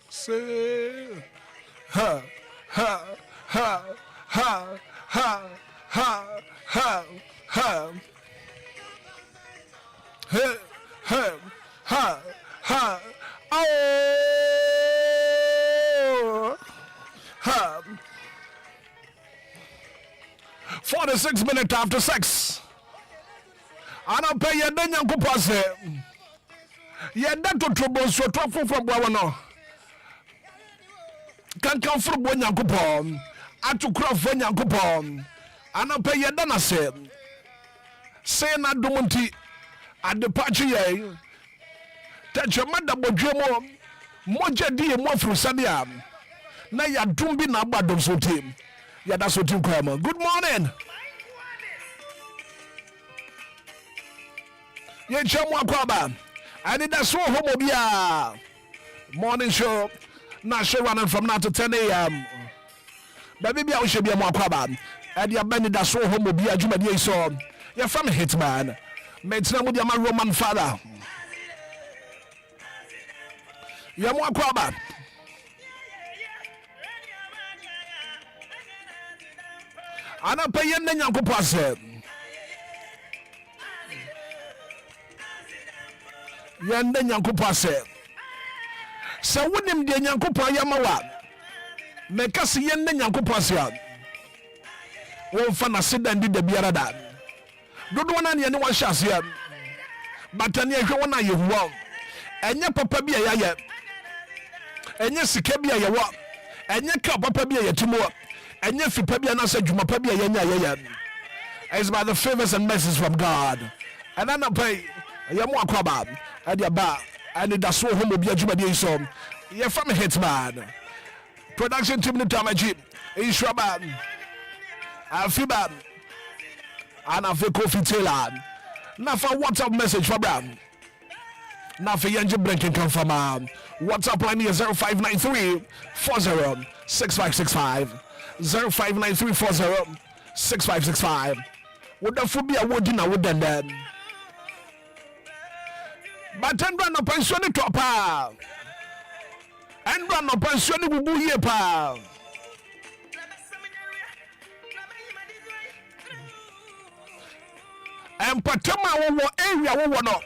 Say, ha, ha, ha, ha, ha, ha, ha, ha. Hey, hey, ha, ha, oh, ha. 46 minutes after 6. I don't pay your dinner coupons. You're not to trouble so thoughtful from Bono. Can't come from one young coupon. I to craft one young coupon. I don't pay your dinner. Say not doing at the party. Touch your mother, Bojomo. Moja di mo fru sadia. Na ya dumbi na badom so team. Ya that's what you come. Good morning. Ye chamwa kwaba. Anidaso Wɔhɔ Obia. Morning show. Na show running from now to 10 a.m. Baby bia we should be mo kwaba. Ade Anidaso Wɔhɔ Obia jumadi so. You're from Hitman. Metina mu dia ma Roman father. Ya mo kwaba. Ana paye na nyankopɔ ase. Ya na nyankopɔ ase. Sa wonim de nyankopɔ ya ma wa. Meka se ye na nyankopɔ ase. Wo fa na sedan di da biara da. Dodo na ne ne wa hya ase. Batani ehwe wona yehuwa. Enye papa bi ya ya. Enye sika bi ya wa. Enye ka papa bi ya timo. Enye fipa bi na sa dwuma pa bi ya nya ya. It's by the favors and mercies from God. And I pay ya mo akwaba. Adia ba Anidaso Wɔhɔ Obia dwuma so. Ye from Hitman. Production team ni tamaji. Inshaba. Afiba. Ana fe Kofi Taylor. Na fa WhatsApp message for Bram. Na fa Yanje Blinken come from WhatsApp line is 0593 40 6565 0593 40 6565. Would the phobia would na would then but and run up and show the top and run up and show the boo ye pa. And Patama area wo no.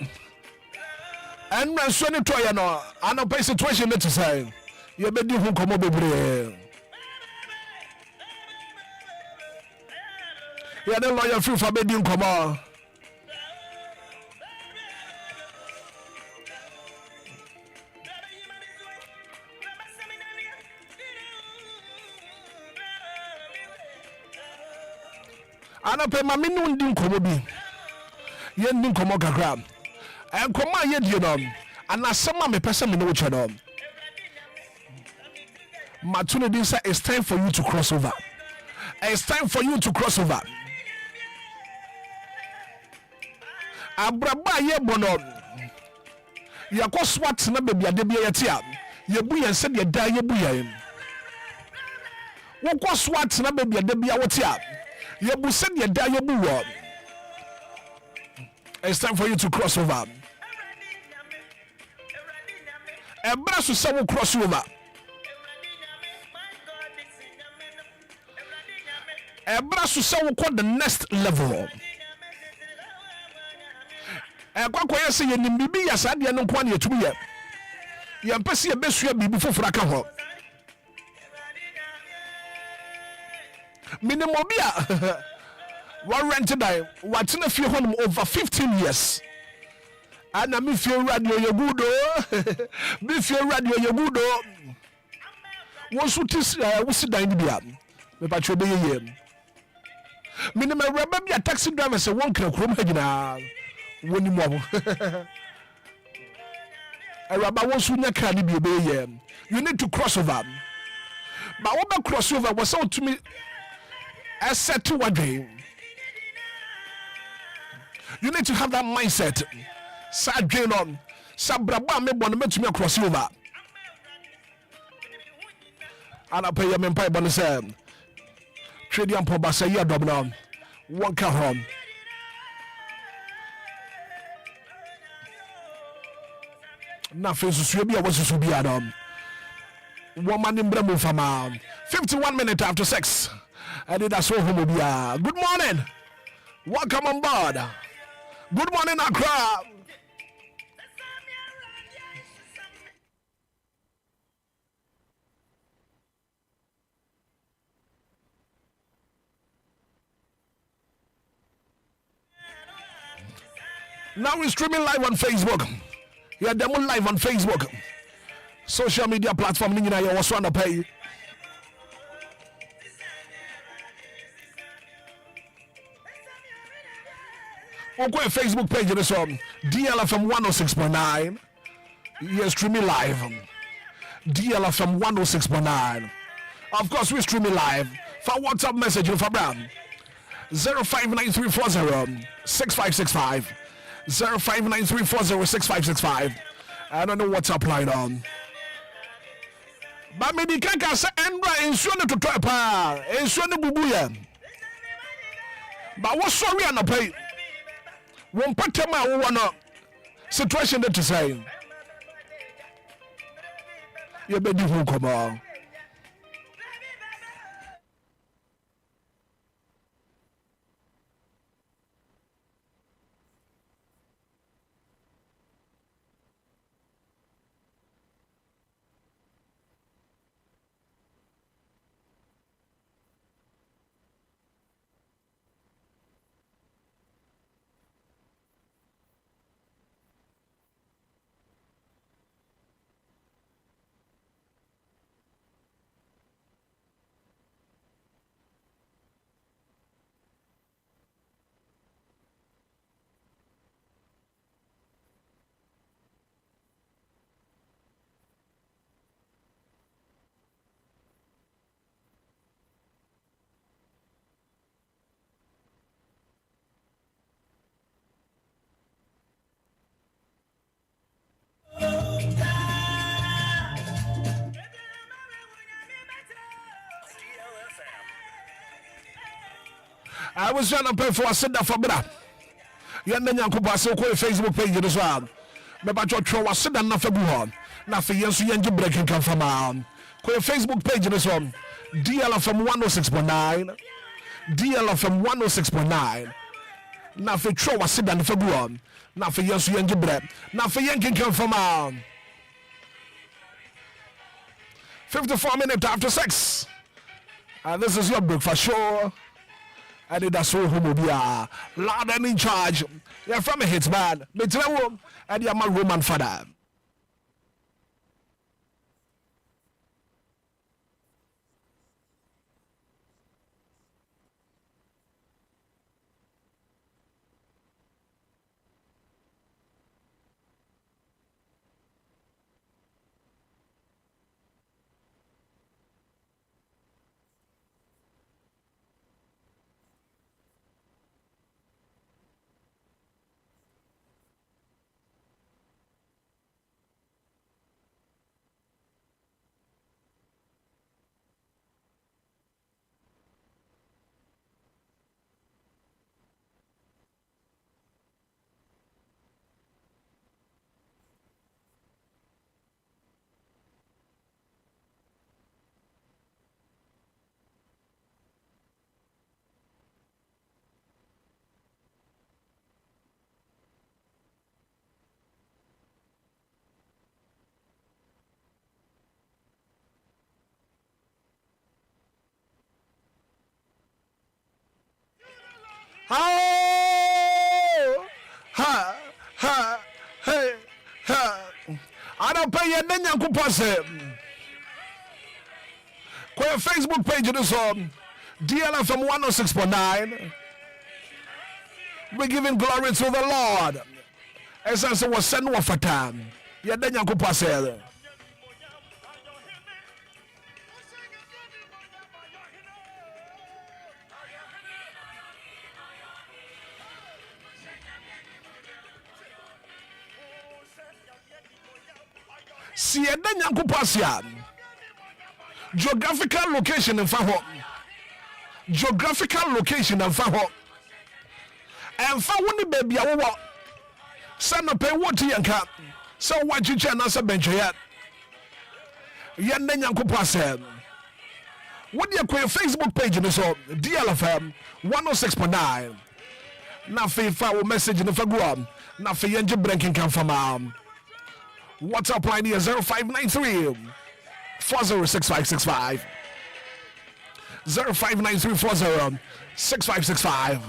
And when so ni toy no, I no pay situation net say. You be di hu komo bebre. Ya the lawyer feel for be di komo. Ana pe ma minu ndi komo bi. Ye ndi komo kakra. And come on, ye no, and I some me person me no channel. Matune Dinsa, it's time for you to cross over. It's time for you to cross over. Abraba ye bono. Ya ko swat na baby adebia yetia. Ye bu yen se de da ye bu yen. Wo ko swat na baby adebia wotia. Ye bu se de da ye bu wo. It's time for you to cross over. Ebra so se wo cross over. Ebra so se wo the next level. Kwakwa ye se ye nim bibi ya sade no kwa na yetumi ye. Ye mpese ye besua bibi fofora ka ho. Minimum bia one rented die what in a few home over 15 years. And I'm if you radio you good if you radio you good once we sit down bia me pa chobe ye minimum remember be a taxi driver say one kra krom hagina woni mo e raba won su nya kra ni bi ye you need to cross over but what about cross over was so to me I said to one day you need to have that mindset. Sad drain on. Sabraba me bon me cross over. And I pay your men pay bonus. Trade and Pobasa ya double on. One car home. na fe susu bi a wasusu bi adam woman in bremo fama 51 minutes after 6 Anidaso Wɔhɔ Obia. Good morning, welcome on board. Good morning Accra. Now we're streaming live on Facebook. Yeah, demo live on Facebook. Social media platform you also want to pay. Okay, Facebook page this one. DLFM 106.9. You're streaming live. DLFM 106.9. Of course, we're streaming live. For WhatsApp message for Bram 059340 6565. 0593406565. I don't know what's up line on. But me di kanka say Embra ensuo to toy pa. Ensuo ne bubu ya. But what sorry an pay. Won patema wo no situation that to say. You be di hu komo. I was trying to pay for a sender for Bra. You and then you could pass a Facebook page as well. Maybe I throw a sender na Fabuhon. Now for years, you and breaking come from Facebook page this one. DLFM 106.9. DLFM 106.9. Now for throw a sender na Fabuhon. Now for years, you and break. Now for yanking come from 54 minutes after 6. And this is your breakfast show. Anidaso Wɔhɔ Obia, loud and in charge. You're from a Hitman, Metro, and you're my Roman father. Oh, ha, ha, hey, ha. I don't pay your name, Uncle Posse. Go your Facebook page this on DLFM 106.9. We're giving glory to the Lord. As I was sent off for time. Your name, Uncle Posse. Si eda nyankopasia geographical location in faho geographical location in faho en fa woni baby awo sana pe woti yanka So what you channel as a bench yet? Yen Nyankopase. What your Facebook page in so DLFM 106.9. Na FIFA will message in the Faguam. Na for Yenji Brenkin come from WhatsApp line here 0593 406565. 0593 40 6565.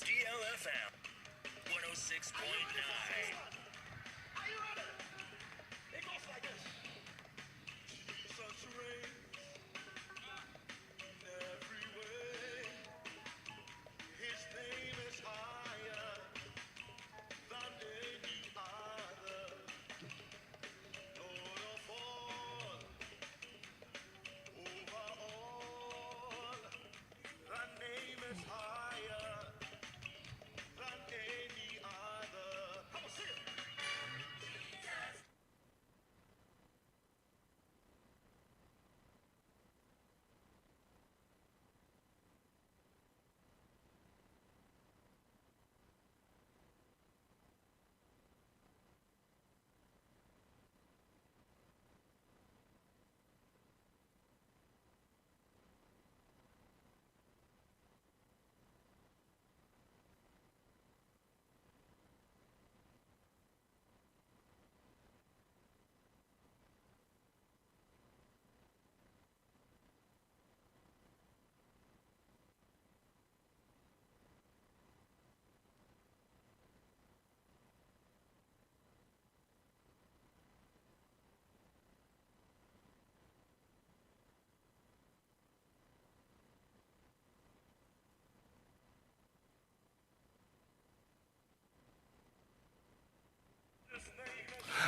DLFM 106.9. It goes like this. Jesus reigns every way. His name is higher than any other. Lord of all, over all, thy name is higher than any other. Come on, sing it.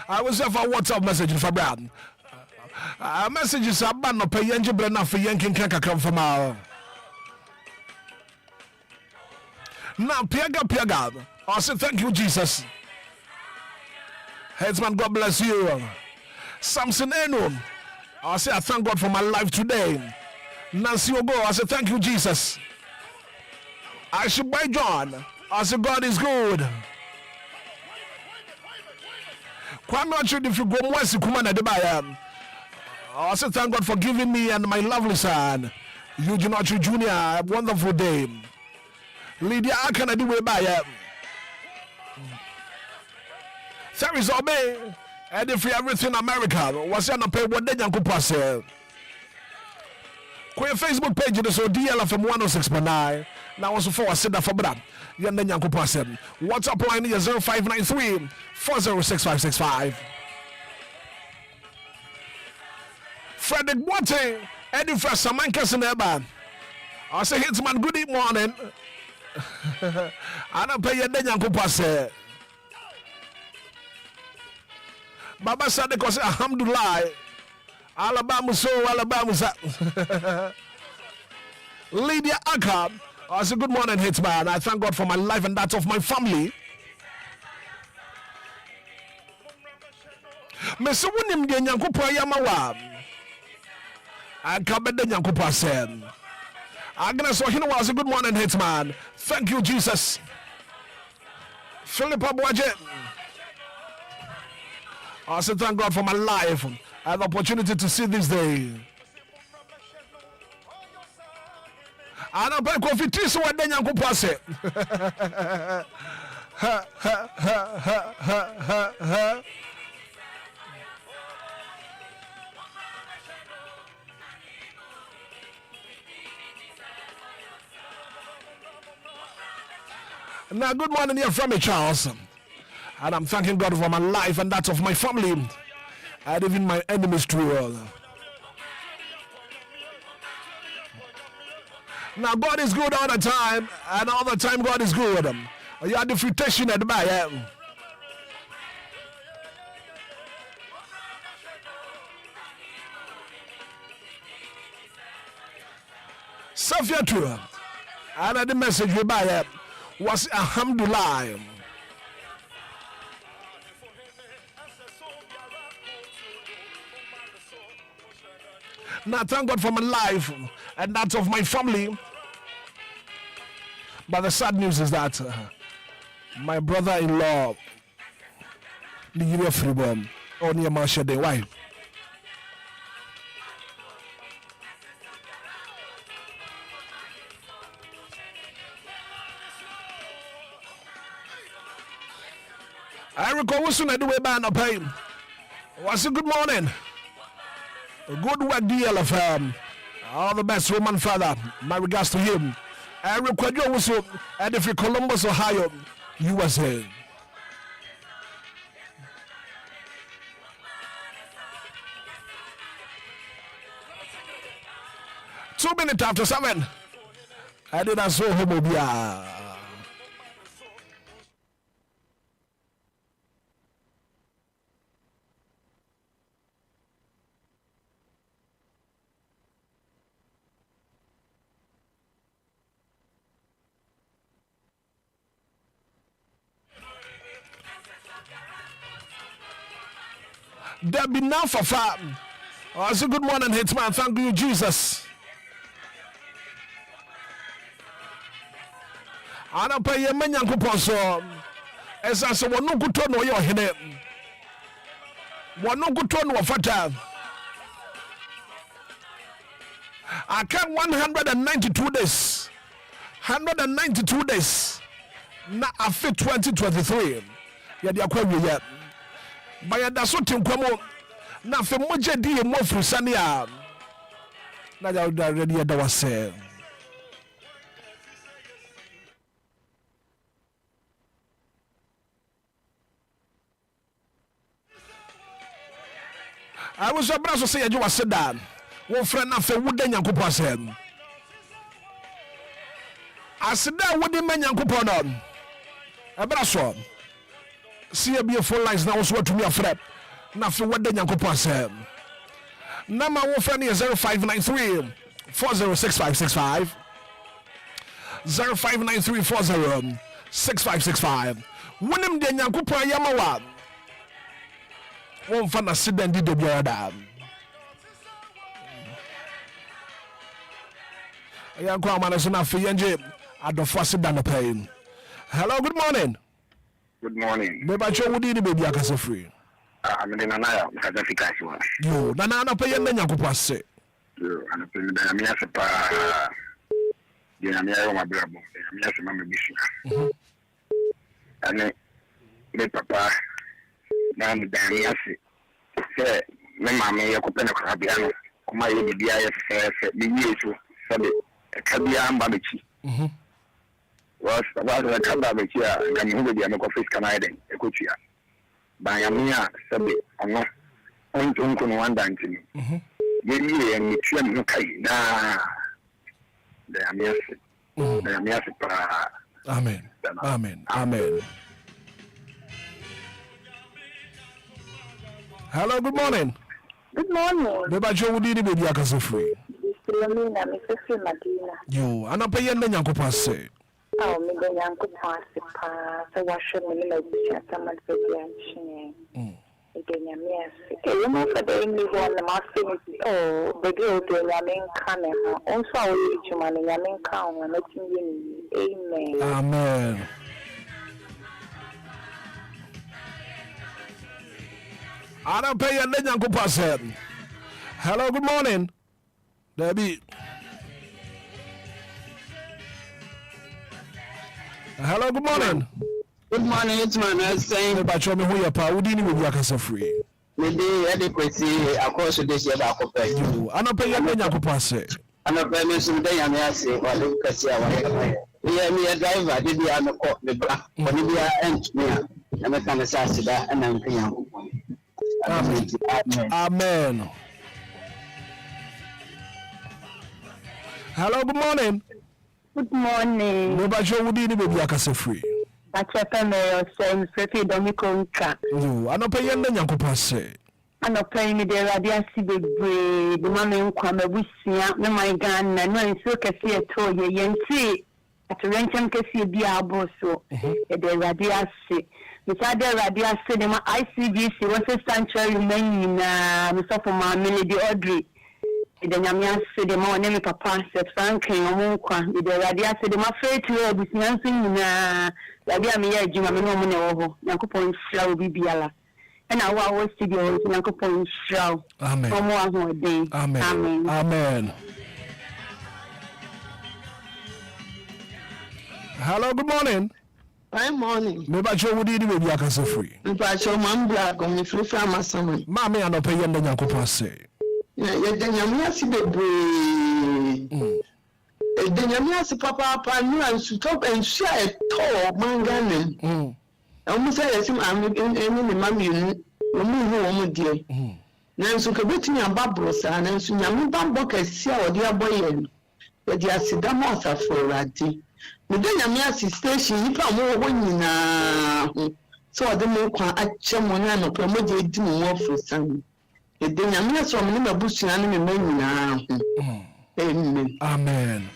I was have a WhatsApp message for Brad. Messages about no pay Yenji Brenna for Yankin Kaka come from our. Now, Piaga. I say thank you, Jesus. Headsman, God bless you. Samson Eno. I say I thank God for my life today. Nancy Ogo, I say thank you, Jesus. I should buy John. I say God is good. Kwame Achidi if you go once Kumana Debaya. I say thank God for giving me and my lovely son, Eugene Ochu Jr. a wonderful day. Lydia Akana do way by there is obey and if everything America was on a pay what they can pass. Queen Facebook page is so DLFM 106.9. Now also for sit for Brad. Yanda Yanko pass. WhatsApp line is 0593 406565. Frederick Boate, Eddie Fresh Samankas in Eba. I say Hitman, good morning. I don't pay your Yanko pass. Baba Sadek was Alhamdulillah. Alabama so Alabama. Lydia Akab. I say good morning, Hitman. I thank God for my life and that of my family. Mr. William de Nyankupa Yamawa. I come at the Nyankupa said. Agnes Ohino was a good morning, Hitman. Thank you, Jesus. Philippa Boajet. I say thank God for my life and the opportunity to see this day. I don't pay coffee tea so I don't go pass it. Now, good morning here from me, Charles. And I'm thanking God for my life and that of my family. and even my enemies too. Now God is good all the time, and all the time God is good. You are the fruitation at the back. Sophia too. And the message we buy was Alhamdulillah. Now thank God for my life and that of my family. But the sad news is that my brother-in-law, Nigeria Freebom, only a Marsha Day. Why? I recall soon I do a ban of pain. Was a good morning. Good work, DLFM. All the best, Roman father. My regards to him. I record you also at the Columbus, Ohio, USA. Two minutes after 7. Anidaso Wɔhɔ Obia. There be now for fun. I say good morning, Hitman. Thank you, Jesus. I don't pay your many uncle so. As I say, one no good turn or your head. One no good turn or fata. I can 192 days. 192 days. Now I fit 2023. Yeah, they are quite yet. By a dasotin come na fe moje di mo frusane a na ya already da wase. I was about to say you was down. One friend na fe wuda nyankopɔ asem. Aseda wudi me nyankopɔ no. Ebra so. See a beautiful lines now also to me a friend. Nothing what the Yankopa said. Number one friend is 0593 406565. 0593 406565. When him the Yankopa Yamawa. One fan a sit and did the other. Yanko Manasona Fianje at the first than the pain. Hello, good morning. Good morning. Beba cho wudi ni baby akase free. I'm in Nana, Kazafika. Yo, Nana na pay na nyankopɔ ase. Yo, and I'm here for pa. Yeah, I'm here my brother. I'm here for my mission. And me papa na me dan ya se. Say me mama ye ko pena kwa bia no. Kuma ye bia ye fe me yesu. Sabe e ka bia amba mechi. Was about the Kaba Bekia, and who will be a office Canadian, a coachia. By a mere subject, or not, on to Uncle one dancing. Give me and Michigan Nukai, nah, they are mere. They are mere. Amen. Amen. Amen. Hello, good morning. Good morning. Beba Joe would be baby akase free. Philomena, Mrs. Madina. Yo, and I pay na nyankopɔ ase. Oh, me the young papa, so what should me like to some of the young again, yes. You know, for the English one, the master, oh, the girl to Yamin Canada. Also, I will reach you, man, Yamin Cow, and let you in. Amen. Amen. I don't pay na nyankopɔ ase. Hello, good morning. Debbie. Hello, good morning. Good morning, Hitman. I was saying, But you know who you are. We didn't even be free. maybe adequacy across this year back of You, I don't pay your nyankopɔ. and a family someday. I may say, well, look at me a driver, did the other caught the black, but if you are engineer, and I can assassinate and I'm young. Amen. Hello, good morning. Good morning. Nobody show would need baby akase free. Achepe me yourself Pepe Domiko Nka. You are not paying the Yankopon say. I'm not playing me the radia sibe the mama nkwa mabusia me my Ghana no nso kese eto ye yenti at rencham kese bia aboso e the radia si beside the radia si the ICGC was sanctuary men na me so for my Melody Audrey the nyamia si the mo ne papa se franken omo nkwa the radia si the ma faith we busia nso nyina radia me ya adwuma me no mo ne wo ho Yankopon hira obi biala. And I was studio in Uncle show. Amen. Amen. Amen. Amen. Hello, good morning. Good morning. Maybe I show would you be a free. If I show my black on the free from my son. Mammy, I don't pay you the Yankopon say. Yet then you see the breed. Then you see Papa, and stop and share a tall man. Almost as I'm in mammy, no more dear. Nancy Cabin and Babros, and Nancy Yammy see our dear boy. But you see the master for Ratty. But then Yammy station, you come more when so I don't know at Chamonano promoted more for some. Then Yammy saw me a bush and now. Amen. Amen.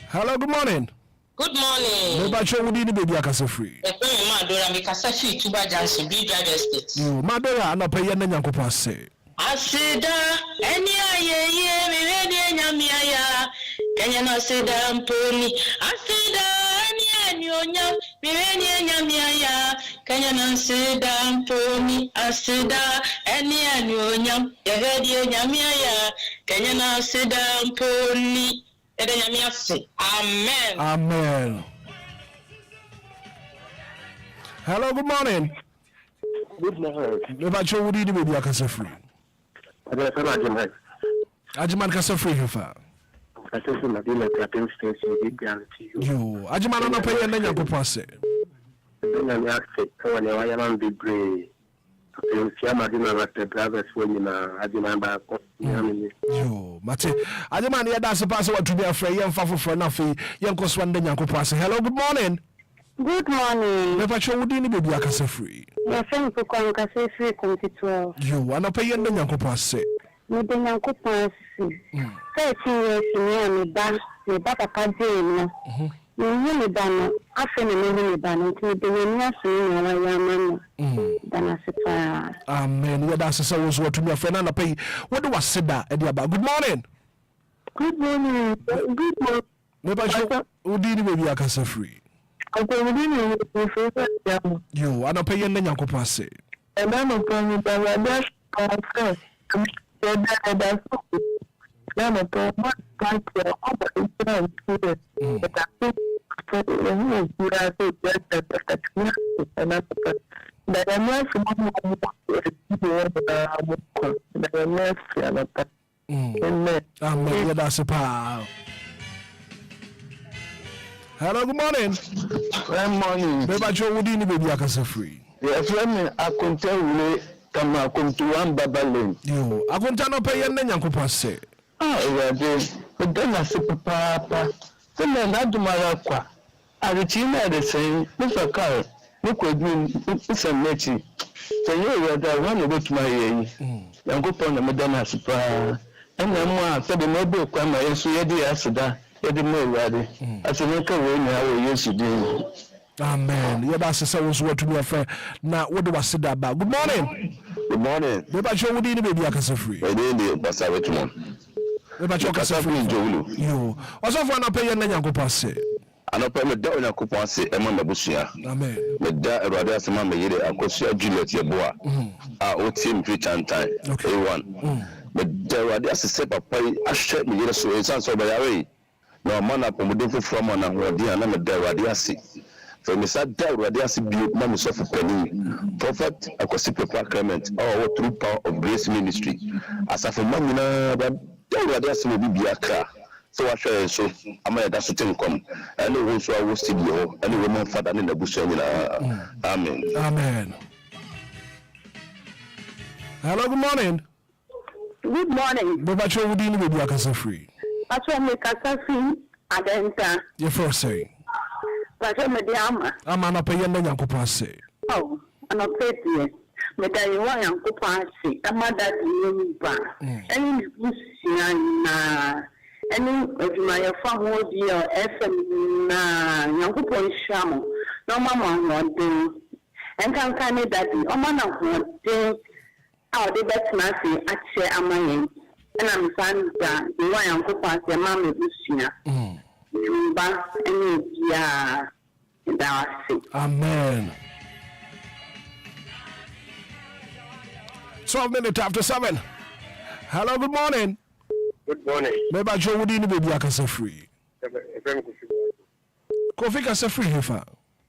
Hello, good morning. Good morning. Maybe show would you be a free. The person Madora make a sashi to Bajansi, be drive estate. You, Madora, not pay you the Yankopon say. I said, any ye, me ready, Yamia, can you not say that pony? I said, any yam, me ready, Yamia, can you not say that pony? I said, any yam, the ready, Yamia, can you not say that pony? Amen. Amen. Hello, good morning. Good morning. Maybe show would you be a free. Ajiman kasa free hifa. I think my dealer curating station big guarantee You, Ajiman on a pay and then Yankopon say. Then I'm asked when I am be brave. Fiamadina like the brothers when you know Ajiman You, Mate. Ajiman, yeah, that's a password to be afraid. Young Fafu for nothing. Young Coswan then Yankopon say. Hello, good morning. Good morning. Maybe show would you be a kasa free. Your friend to come kase free come to 12. You, and a pay and then Yankopon say. Me the Yankopon see. 13 years me papa Jane. Me ban after me ban until the year so Dana Sipa. Amen. Yeah, that's so was what to me a friend and a pay. What do I say that? Good morning. Good morning. Good morning. Maybe show would you be a kasa free. You, and a pay and then Yankopon say. And I'm a problem with the first. I'm a problem Amen. That's a power. Hello, good morning. Good morning. Maybe Joe would you be a kasa free. Yes, I can tell you, come out to one babalone. You, I couldn't tell pay and then Yankopon say. Oh, but then I said, Papa, then I do my aqua. I retain the same, Mr. Carl, look with me, it's a matchy. So you are one of my young upon the Madonna Supra. And then one said the mobile come, I see the acida, Eddie Murray, as a local way now, yes, you do. Amen. Yeah, that's the source what to be a friend. Now, what do I say about? Good morning. Good morning. Maybe show would you be a kasa free. I didn't pass away to one. Maybe you kasa free. You, what's off one pay and then Yankopon say. And upon the down a coupon say, Emma Busia. Amen. With that, rather, some mamma, I could see a Juliet Yaboa. Our team preach and time. Okay, one. But there are just a step of pay. I shake me, so it's answered by away. No man up on the different from one and what dear, and I'm a deradiasi. For me, sat down, radiasi built mammy suffer penny. Prophet, I could see Papa Clement, our true power of grace ministry. As I for mammy, but deradiasi will be a car. So I share so I'm a that's thing come. And the ones who are studio and the woman father in the bush. Amen. Amen. Hello, good morning. Good morning. Baba Cho would you be a free? Pacho me free adenta. Your first say. Pacho me diama. I'm an upper young Yanko say. Oh, an opetye. Me da you want Yanko Pasi. Amada di ba. Any na any of my family dear FM na Yanko Ponshamo. No mama one day. And can daddy. Oh man one day. Oh, the best mercy at share amayin. And I'm saying that the way I'm going to say, Mammy, Lumba, and yeah, that's it. Amen. 12 minutes after 7. Hello, good morning. Good morning. Maybe I show you be a free. Kofi can say free here.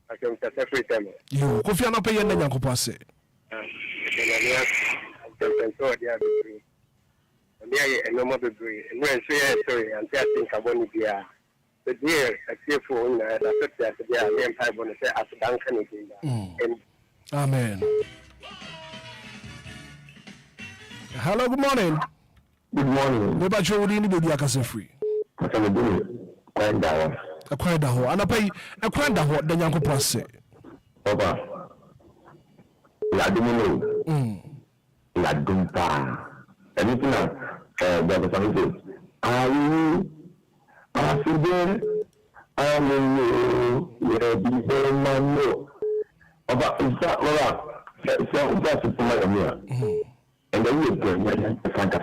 I can say free time. You, Kofi, I'm not paying the Yanko Passe. And no more degree. And when sorry, and I think I want to be the dear, a fearful, I accept that they are named I want to say as Duncan. Amen. Hello, good morning. Good morning. Maybe I show you be a free. What can we do? Quiet down. A quiet down, and I pay a quiet down what the Yanko Passe. Over. La Dumino. La Dumpa. Anything else? Brother Samuel, are you? Are you there? I'm in you. Yeah, be there, man. No. About is that what? So that's it for my amiga. And then you go. Franca.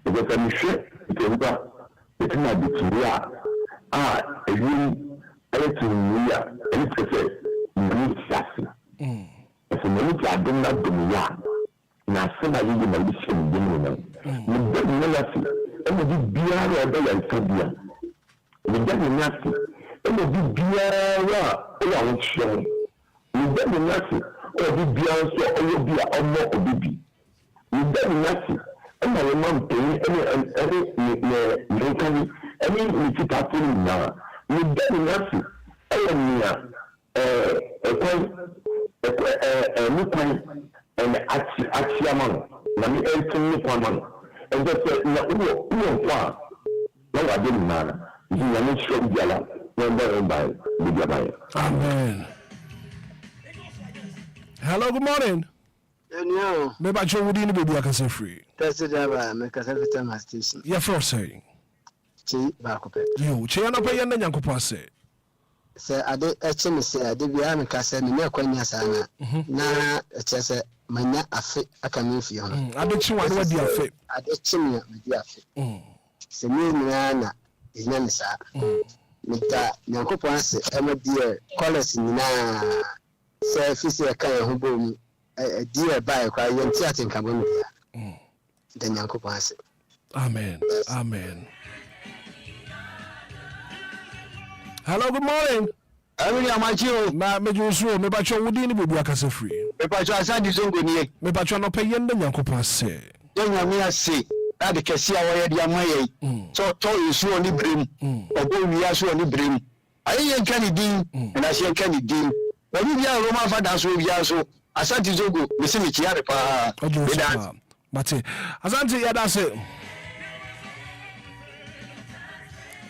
Because I'm sure it's not the Turia. You. And it's a minute sassy. It's a minute I do not do. Na sema yeye na lishe mjini na mjini nasi ene di biara odo ya tabia mjini nasi ene di biara ya uncho mjini nasi o di biara so o bia omo obibi mjini nasi ene le mampe ene nkani ene ni kitapuni na mjini nasi ene nia and actually, man, let me enter me for man. And just say, no, I didn't know. You are not sure, Jala, when by the Amen. Hello, good morning. No, maybe I show you be a free. that's it. I make a every time I station. Your first saying. Chi Bacope. You, Chiana pay and Yanko Passe. Say, I did a chimney say, I did be a cassa, no quenya na a chess. Manya afe akamifi hono adechi wan wadi afe adechi mi wadi afe se mi na ina nsa mita nyankopon ase emedie college nyina se fisi e kan ho bomu die bai kwa yenti atenka bomu dia de nyankopon ase. Amen. Amen. Hello, good morning. Ami amachio na mejusu me ba cho wudi ni bebu akase free. Me pa cho asadi songo ni me ba cho no pe yende nyankopon ase. De nyame ase na de kesi a woye de amaye. So to yesu oni brem. Obo wi aso oni brem. Aye yen kan din na se yen kan din. Wani bia Roma fada so bia so asadi songo me se me kiare pa. But asante ya da se.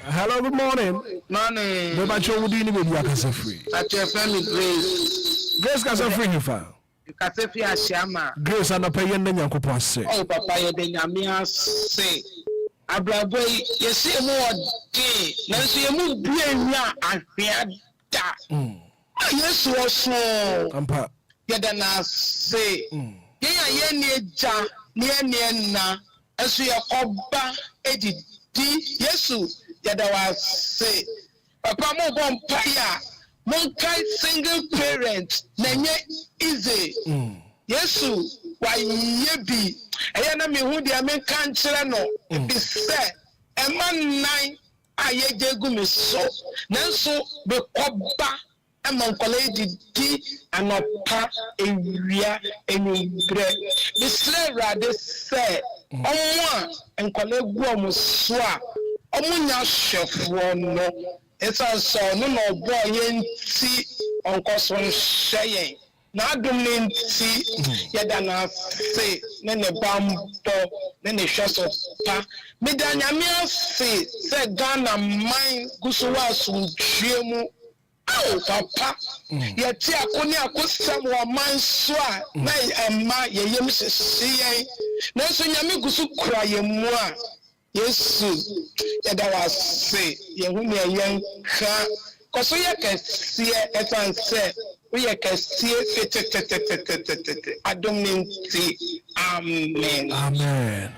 Hello, good morning. Morning. Me ba cho wudi ni bebu akase free. At your family Grace. Grace ka se free hifa. You can say free ashama. Grace ana pe yende nyankopon ase. Oh papa ye de nyame ase. Abrabo yesi mu ode. Na so ye mu bia nwa ahwea da. Yesu oso. Ampa. Ye da na se. Ye ni eja, ni na. Eso ye koba edidi Yesu Yadawa say, Papa mo bompaya, monkai single parent, nenye easy. Yesu, why yebi, ayana mi hudi amen kanchira no, be said, a man nine, ayejegu mi so, nanso be koba, ama nkɔla didi anɔpa ewia enyimbrɛ bisire awurade sɛ ɔmo a nkɔla egu ɔmo so a ɔmo nya hwɛfoɔ no ɛsɛ sɛ ɔno na ɔbɔ yɛn ti ɔnkɔso nhyɛ yɛn n'adom ne nti yɛda n'ase ne ne bambɔ ne ne hwɛ so pa meda nyame ase sɛ Ghana man gu so wɔ asomdwie mu papa yɛte ako ne akosɛm wɔ man so a na ɛma yɛyɛm hyehye yɛn nanso nyame gu so kura yɛn mu a Yesu yɛda wɔ ase yɛhu ne yɛn ka kɔso yɛ kɛseɛ ɛsan sɛ woyɛ kɛseɛ tetetetetetete adom ne nti amen.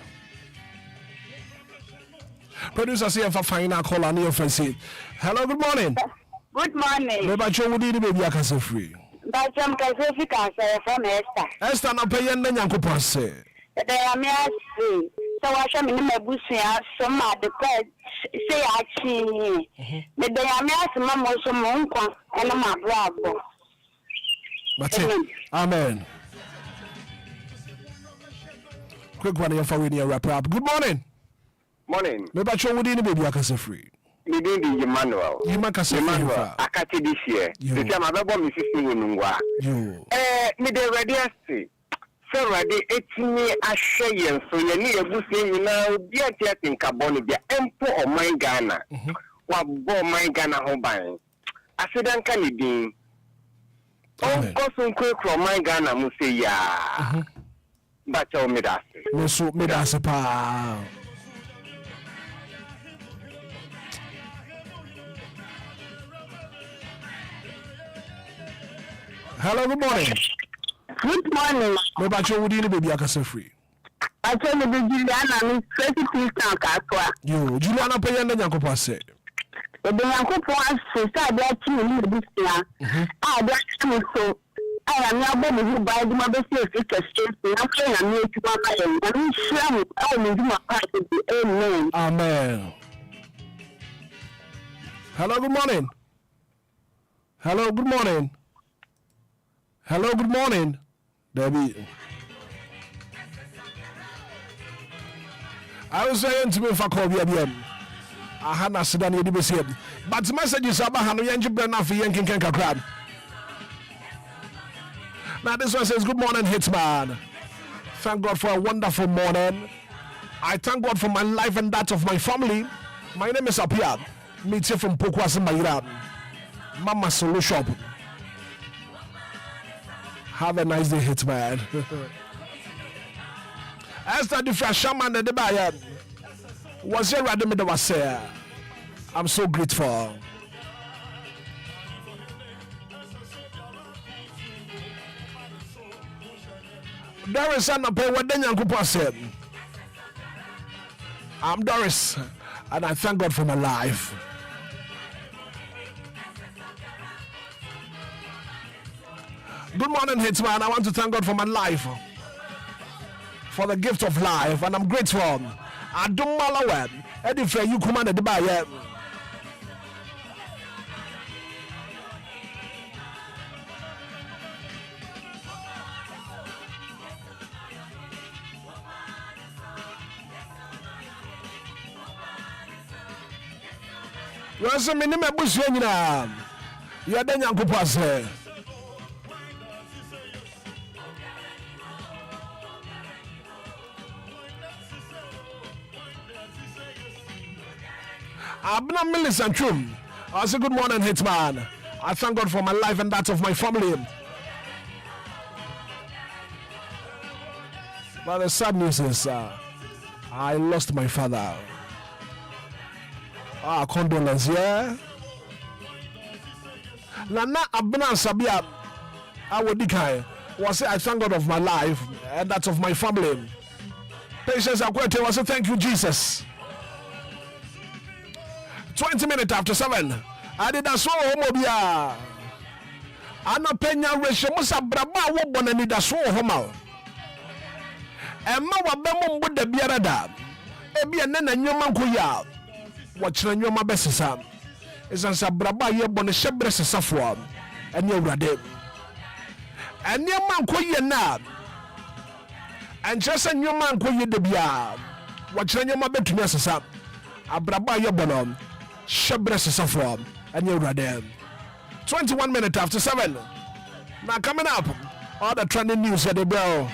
Producer say for final call on your face. Hello, good morning. Good morning. Me ba cho wudi ni baby akase free. Ba cham ka se fi ka se from Esther. Esther na pay na Nyankopon se. Da ya me ase. So wa hwe me ne mabusua so ma de pa se ya chi. Me da ya me ase ma mo so mo nkwa ene ma brabo. Amen. Quick one here for we near wrap up. Good morning. Morning. Me ba cho wudi ni baby akase free. Me din di Emmanuel. You make us Emmanuel akati this year. This year my babo me sisi wonungwa. You. Me de ready ase. So ready etimi ahwe yen so ye ni ebusie nyina obi ati nkabɔ no bia empo ɔman Ghana. Wa bo ɔman Ghana ho ban. Asedan ka ni din. On kosun kwe ɔman Ghana mu se ya. Ba cha o me da ase. Me so me da ase pa. Hello, good morning. Good morning. Me ba cho wudi ni baby akase free. I tell you, Juliana, I'm 20 pounds caswa. You, Juliana pay na Nyankopon se. The Nyankopon se sa dia chi ni this year. Dia chi so. I am now going to buy the mother say it's a straight. I'm saying I'm here to buy them. I'm sure I will do my part to be amen. Amen. Hello, good morning. Hello, good morning. Hello, good morning. Debbie. I was saying to me if I call you again. I had not said any of it. But the message is about how you bring off yanking crab. Now this one says, good morning, Hitman. Thank God for a wonderful morning. I thank God for my life and that of my family. My name is Obia. Meet you from Pokwas in Mayra. Mama Solo Shop. Have a nice day, Hitman. Esther the Frashaman and the Bayer. Was here at the middle was here. I'm so grateful. Doris and I pay what then Yankupa said. I'm Doris, and I thank God for my life. Good morning, Hitman. I want to thank God for my life, for the gift of life, and I'm grateful. I don't malawe. Eddie Frey, you come on the Dubai. You are some minimum bush. You are the young couple. Abna Millicent Chum. I say good morning, Hitman. I thank God for my life and that of my family. But the sad news is I lost my father. Condolence, yeah. Nana Abna Sabia, I would decay. Was I thank God of my life and that of my family. Patience, I was say thank you, Jesus. 20 minutes after 7. Anidaso Wɔhɔ Obia. Ana penya ratio musa braba wo bona Anidaso Wɔhɔ ma. Emma wa bemo mboda biara da. Ebia na nyoma nkoya. Wo kyerɛ nyoma besesa. Esansa braba ye bona hyebre sesafo. ɛne awurade ɛnneɛma nkɔ yie na ɛnkyerɛ sɛ nneɛma nkɔ yie da biara wɔkyerɛ nneɛma bɛtumi asesa abrabɔ a yɛbɔ no hyɛ berɛ sesafoɔ ɛne awurade 21 minutes after 7 now coming up all the trending news at the bell.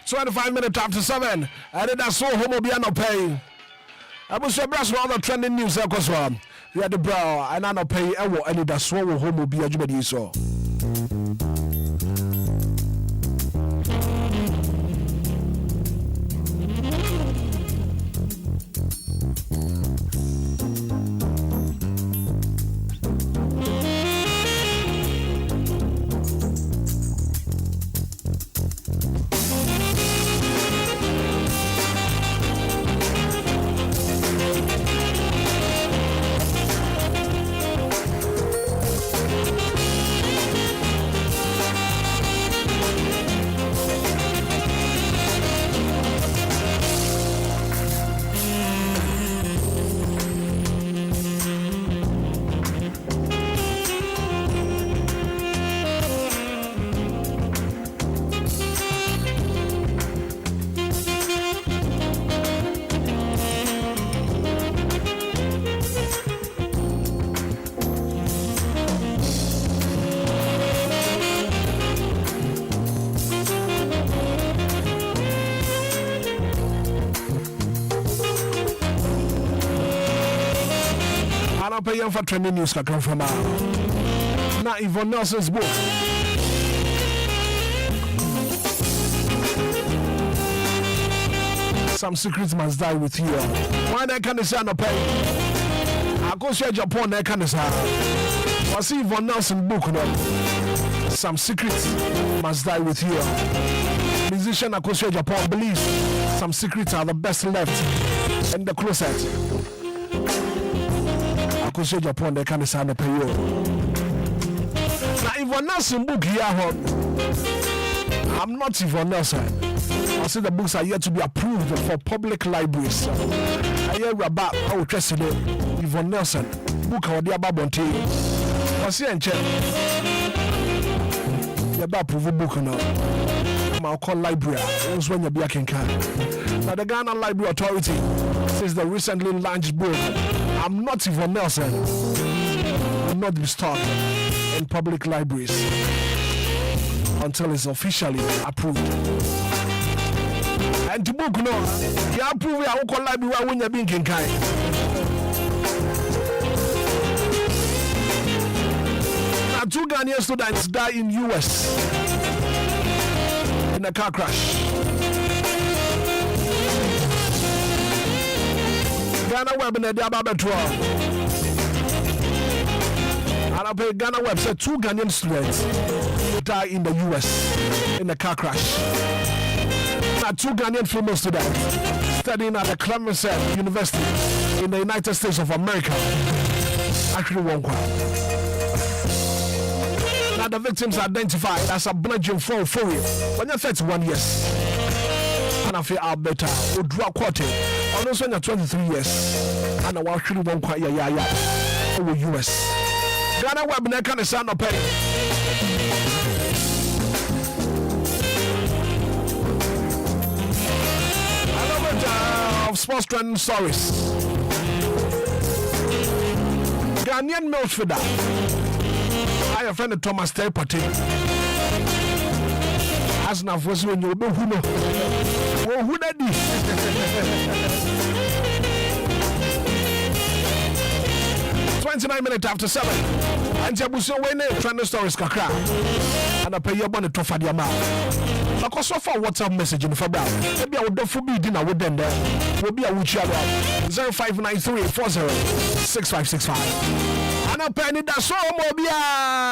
$25 minutes after 7. Anidaso Wɔhɔ Obia no pay. Abuso brass all the trending news ekos one. We had the bro and I no pay ewo Anidaso Wɔhɔ Obia jubadi so. I'm paying for trending news can come from now Yvonne Nelson's book. Some secrets must die with you. Why that can say no pay? I go share Japan that can say. I see Yvonne Nelson book no. Some secrets must die with you. Musician Akosha Japan believes some secrets are the best left in the closet. Akosha Japan they can say no pay you. Now Yvonne Nelson book here, I'm not Yvonne Nelson. I say the books are yet to be approved for public libraries. I hear about how interested Yvonne Nelson book or the Ababonte. I see and check. You about approve book now. I'll call library. Once when you be a king can. Now the Ghana Library Authority says the recently launched book I'm not Yvonne Nelson will not be stocked in public libraries until it's officially approved. And to book no, you approve your local library when you're being kind. Now 2 Ghanaian students die in US in a car crash. Ghana Web in the Diababetua. And I pay Ghana Web said 2 Ghanaian students die in the US in a car crash. 2 Ghanaian female students studying at the Clemson University in the United States of America actually won quite. Now the victims are identified as a Belgian from Fourier when you're 31 years. And I feel Alberta would draw quarter. Also when you're 23 years. And I actually won quite over US. Ghana Web neck and the sound of pay. Of sports trending stories. Ghanaian midfielder. I have friend Thomas Party. As now was when you know who know. Oh, who that is? 29 minutes after 7. And Jabuso when trending stories kakra. And I pay your money to for the amount. Because so far WhatsApp message in Fabra. Maybe I would do for me dinner with them there. Will be a which 0593406565. And a penny that's so Obia.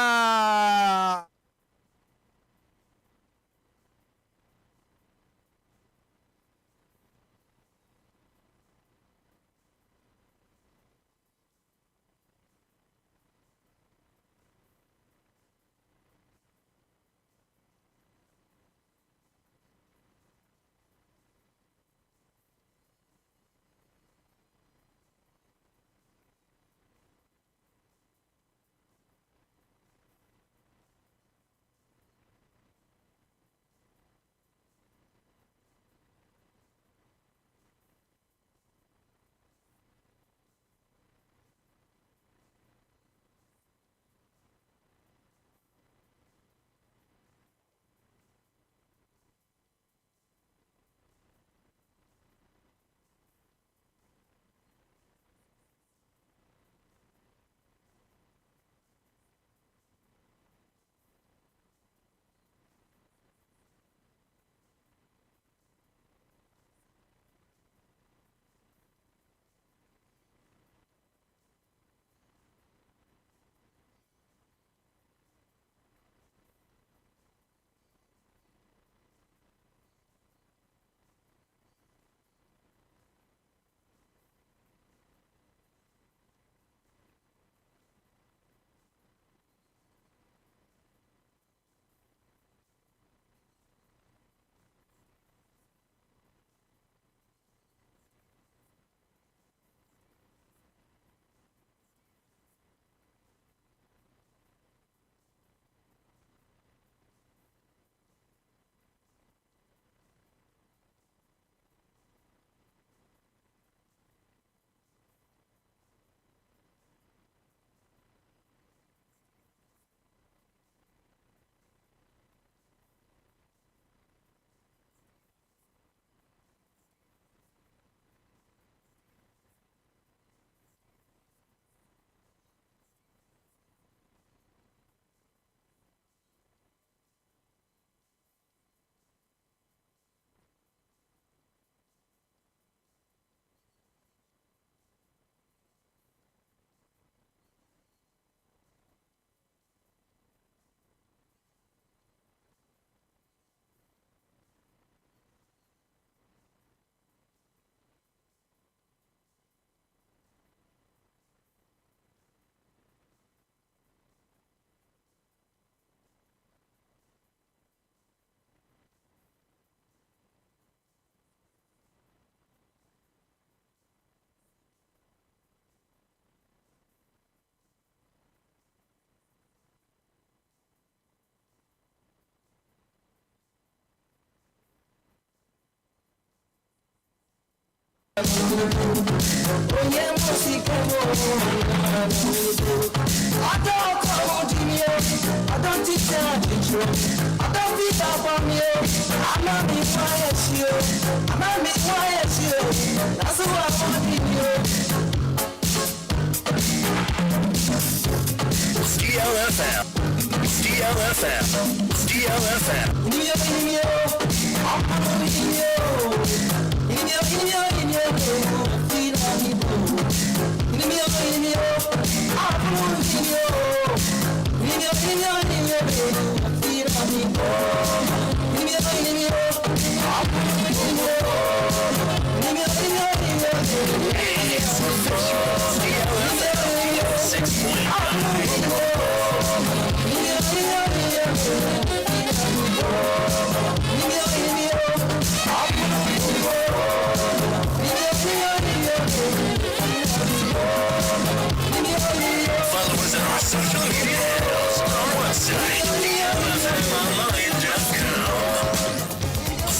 Followers on our social media handles, our website, DLFMonline.com.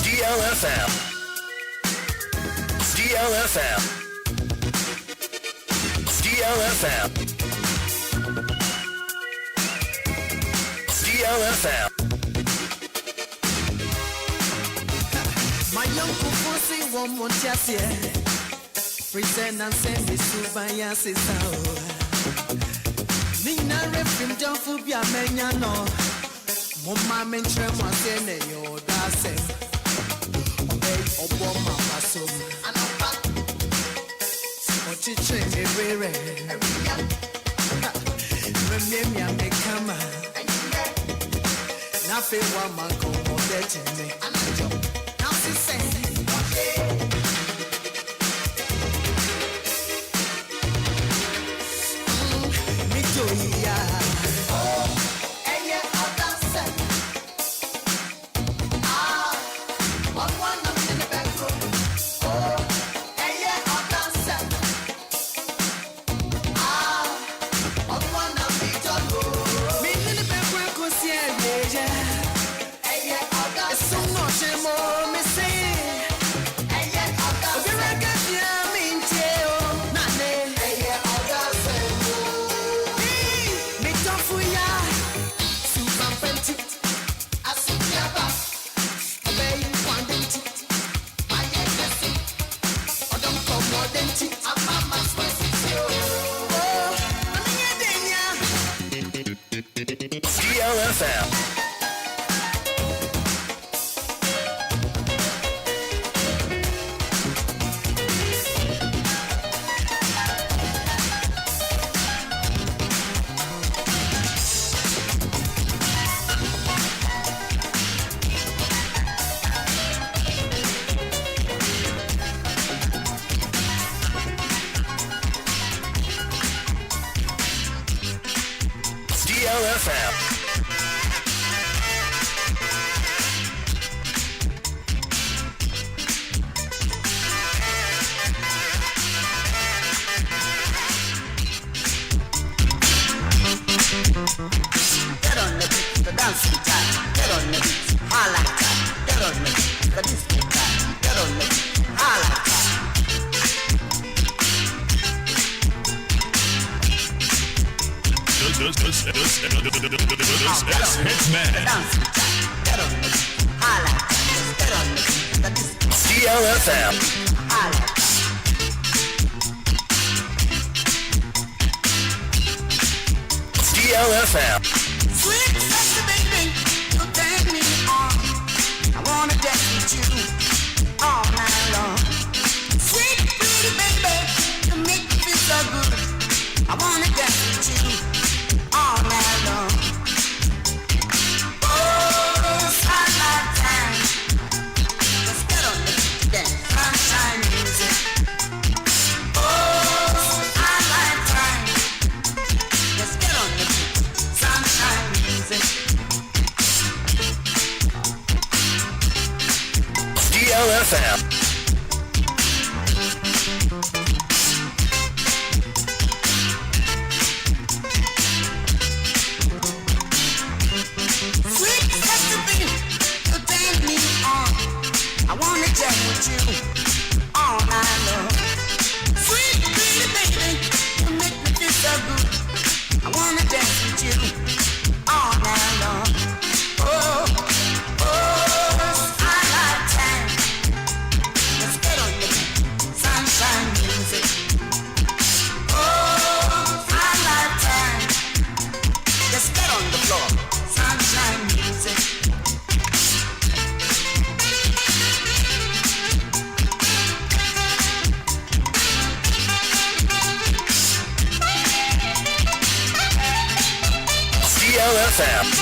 DLFM. DLFM. DLFM. DLFM. My young people say one more chance here. Present and send me to my asses out. Nina refim don't fubia menya no. Mama mentre mo sene yo da sem. Obey obo mama so. Anopa. Ochiche everywhere. Remember me kama. Na fe wa manko mo dechi me. Now she say DLFM. DLFM. get on the beat, the dancing time. Get on the beat, I like that. Get on the beat, the disco time. Get on the beat, I like that. This is Hitman. Dancing time. Get on the beat, I like that. Get on the beat, the disco DLFM. I like that. DLFM. Sweet sexy baby, you take me on. I wanna dance with you all night long. Sweet pretty baby, you make me feel so good. I wanna dance with you all night long. Oh, sunlight time. Let's get on the beat then. Sunshine music. Oh, sunlight time. Let's get on the beat. Sunshine music. DLFM. Sweet sexy baby, you take me on. I wanna jam with you all night long. DLFM.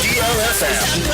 DLFM.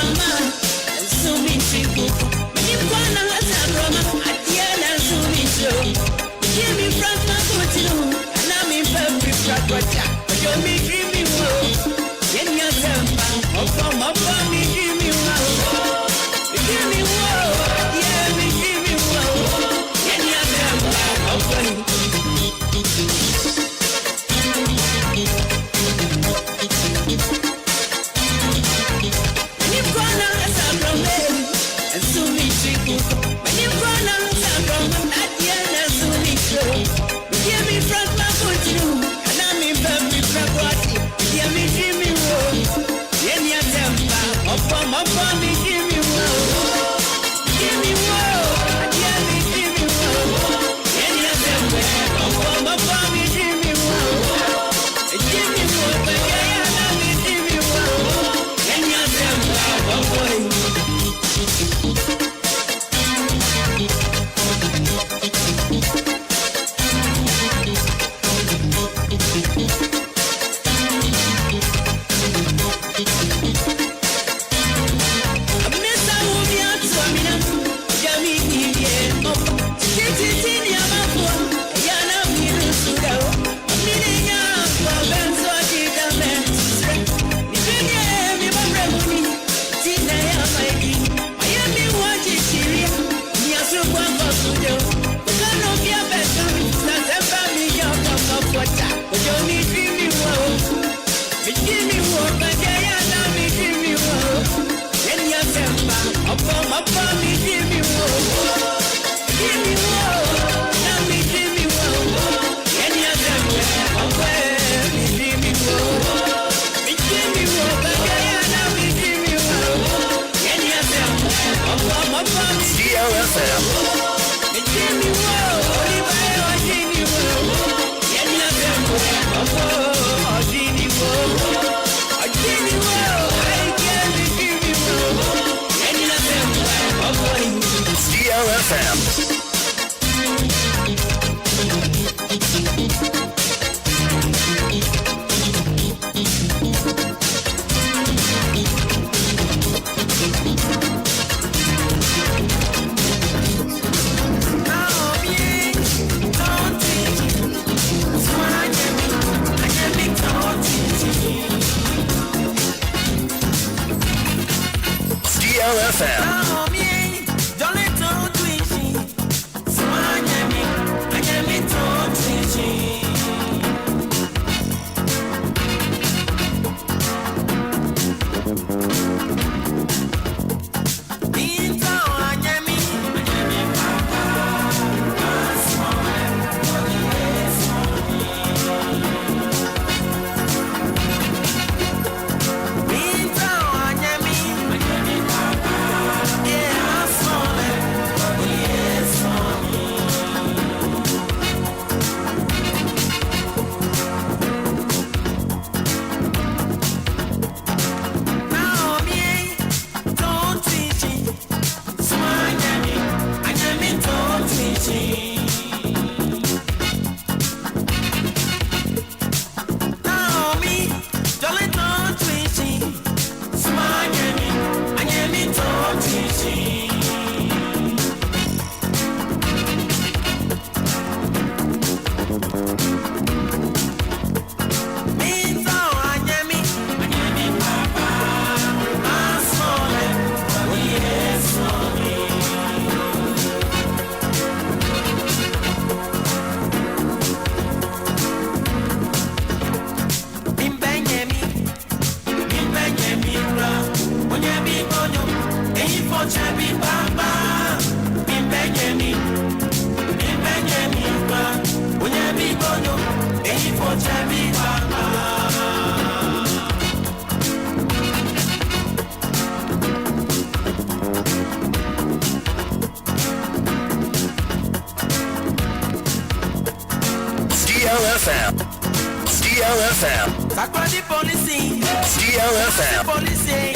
DLFM. Sakwadi policy. DLFM. Policy.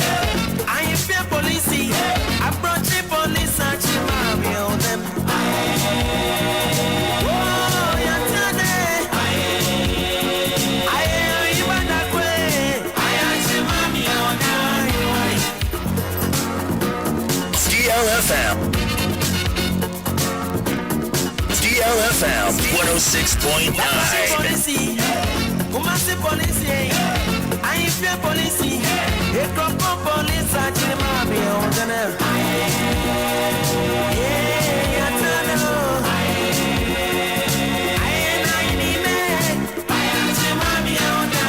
I am fear policy. Approach the police and she marry all them. Oh, yatane. I am even that way. I am she marry all them. DLFM. DLFM 106.9. Kumasi police, I fear police. A crop of police, I tell me on the net. Yeah, I need me. I tell me on the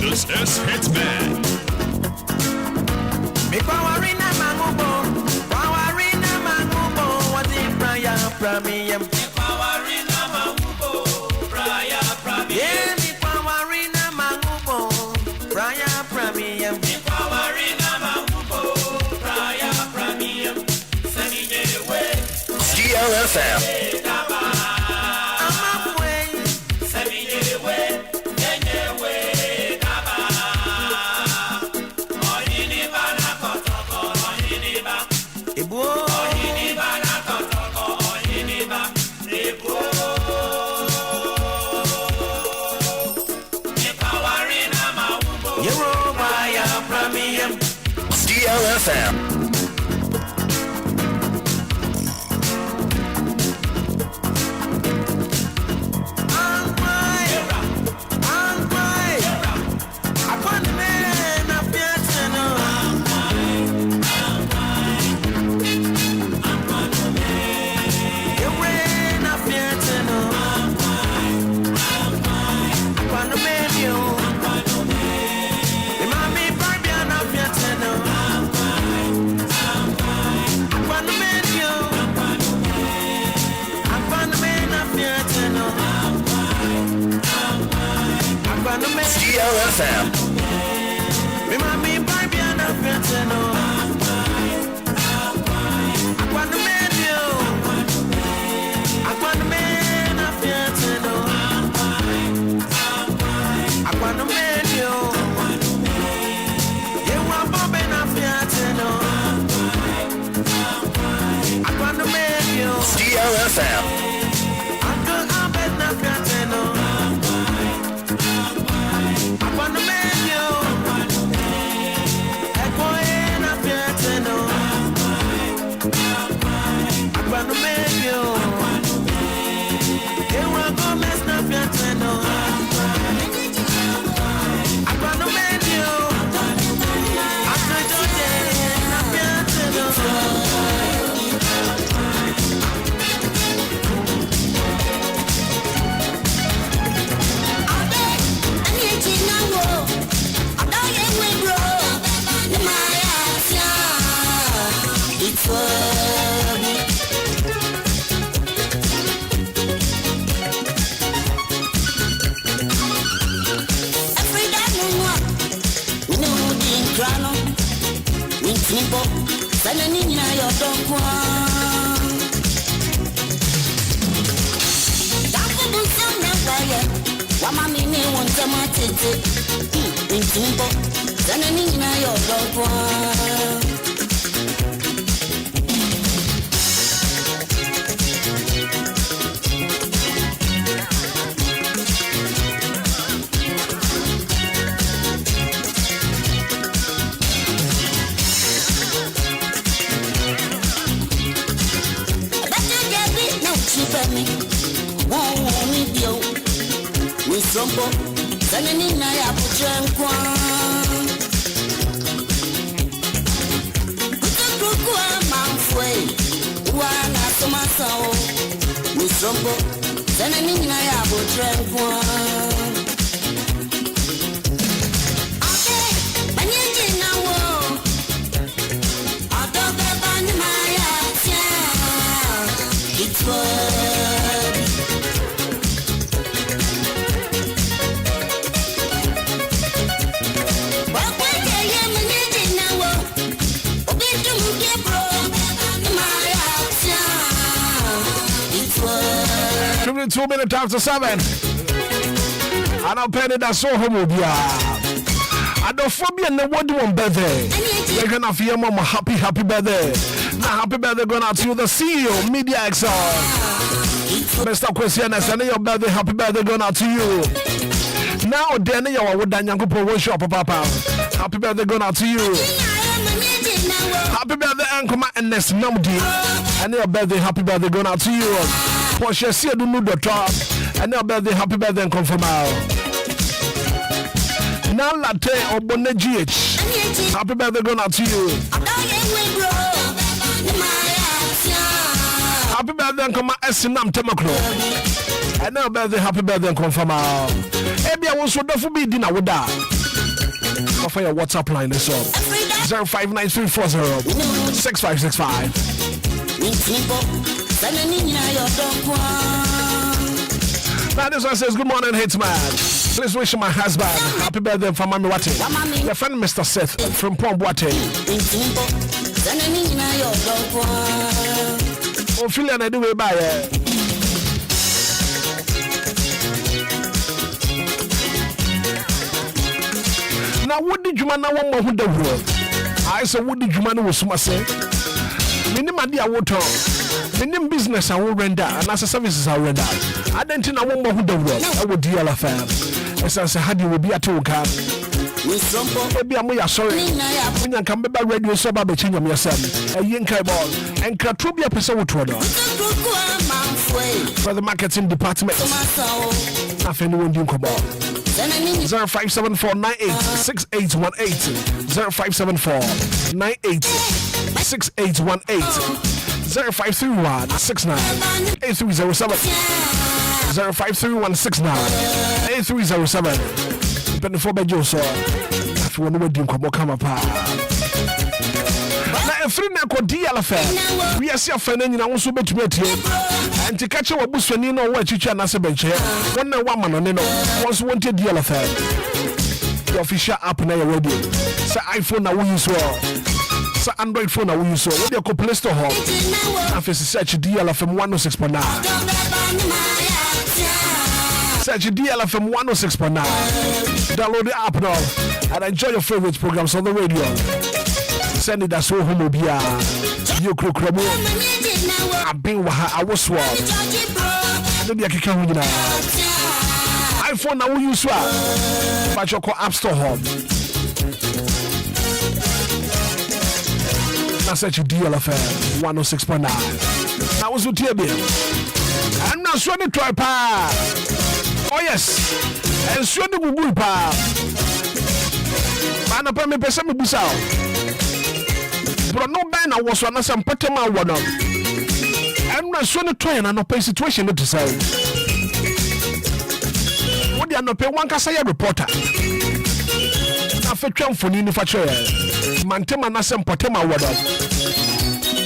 This is Hitman. Me Pawarina Mangubo, Pawarina Mangubo, what in Praya Premium. Me Pawarina Mangubo, Praya Premium. Yeah, me Pawarina Mangubo, Praya Premium. Me Pawarina Mangubo, Praya Premium. Send it away. DLFM. DLFM. DLFM. DLFM. Only 2 minutes after 7. And I'll pay Anidaso Wɔhɔ. I don't phobia and the word one birthday. We're gonna feel mama happy birthday. Now happy birthday going out to you, the CEO, Media XR. Mr. Question, and your birthday, happy birthday going out to you. Now, Danny, you would Daniel Papa. Happy birthday going out to you. Happy birthday, Ankoma and Ness Namdi. And your birthday, happy birthday going out to you. Porsche Siadu Nudotor. And your birthday, happy birthday, and confirm out. Now Latte or Bonnet GH. Happy birthday going out to you. Happy birthday, Ankoma Esinam Temakro. And your birthday, happy birthday, and confirm out. Maybe I was wonderful be dinner with that. For your WhatsApp line this up 0593406565. Now this one says good morning Hitman. Please wish my husband happy birthday for Mami Wate. Your friend Mr. Seth from Pomboate. Ophelia na do we buy. Now what did you man now one more who the world? I said what did you man was suma say? Minimum dia water. Minimum business I will render and as a services I render. I don't think I want more who the world. I would DLFM. As I said, how do you be at all camp? Maybe I'm sorry. When you come back radio so about change yourself. A Enquires ball and Kratubia episode for the marketing department. Nothing you won't do come on. 0574986818 0574986818 0531698307 0531698307 depending for bejo so if you want to do come come pa na efri na ko DLFM we are see fan nyina wo so betumi atie anti ka che wabuswani no wo achichwa na se benche wonna wa manone no wo so wonte DLFM the official app na your radio say iPhone na we use say Android phone na we use what dey ko Play Store home and face search DLFM 106.9 search DLFM 106.9 download the app now and enjoy your favorite programs on the radio. Send it as Obia. You crook I've been I was swap. Maybe I can come iPhone now you swap. But you call App Store home. Now search DLFM 106.9. Now was with you. I'm not sure to try pa. Oh yes. And sure to go pa. Man up me person me busao. But no man I was one some patema one. I'm not sure to try and no pay situation to say. What they are not pay one kasaya reporter. Na fe twamfoni ni fa twa. Mantema na sem patema one.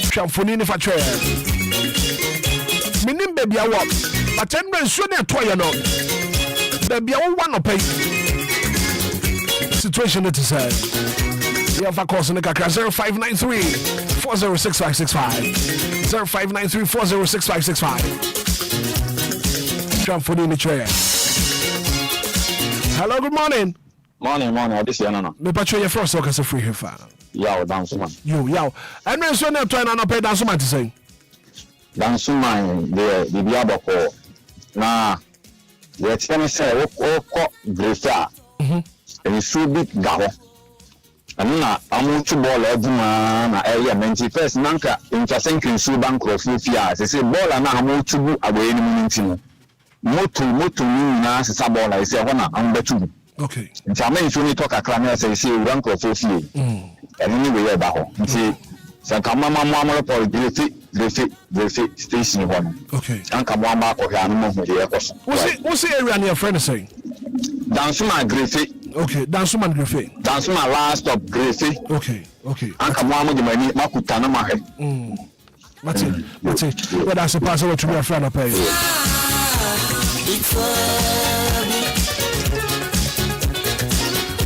Twamfoni ni fa twa. Minim baby I walk. But I'm not sure to try no. Baby I want to pay. Situation to say. We have a course in the Kakra 0593-406565 0593-406565 Transfer in the chair. Hello, good morning. Morning, this is no. Me patcho your first so can free here fa. Yaw dance man. Yo. And when so na try na pay dance man to say. Dance man the bia boko. Na we tell me say o grefa. And so big gaho. Amina amuchu ball aduma na area menti first nanka intersenkin su bank of fia say ball na amuchu bu aboye ni munti no moto ni na se ball I say hona ambetu okay ntamen so ni talk akra na say bank of fia anyway ba ho nti say kamama mamoro for grefe station one okay anka mo ama ko hia no mo hu de ekoso what's the area near friend say dance man grefe. Okay, dance man Griffey. Dance my last stop Griffey. Okay. Anka mwamu di mani makuta na mahe. Mati. What that's the password to be a friend of pay.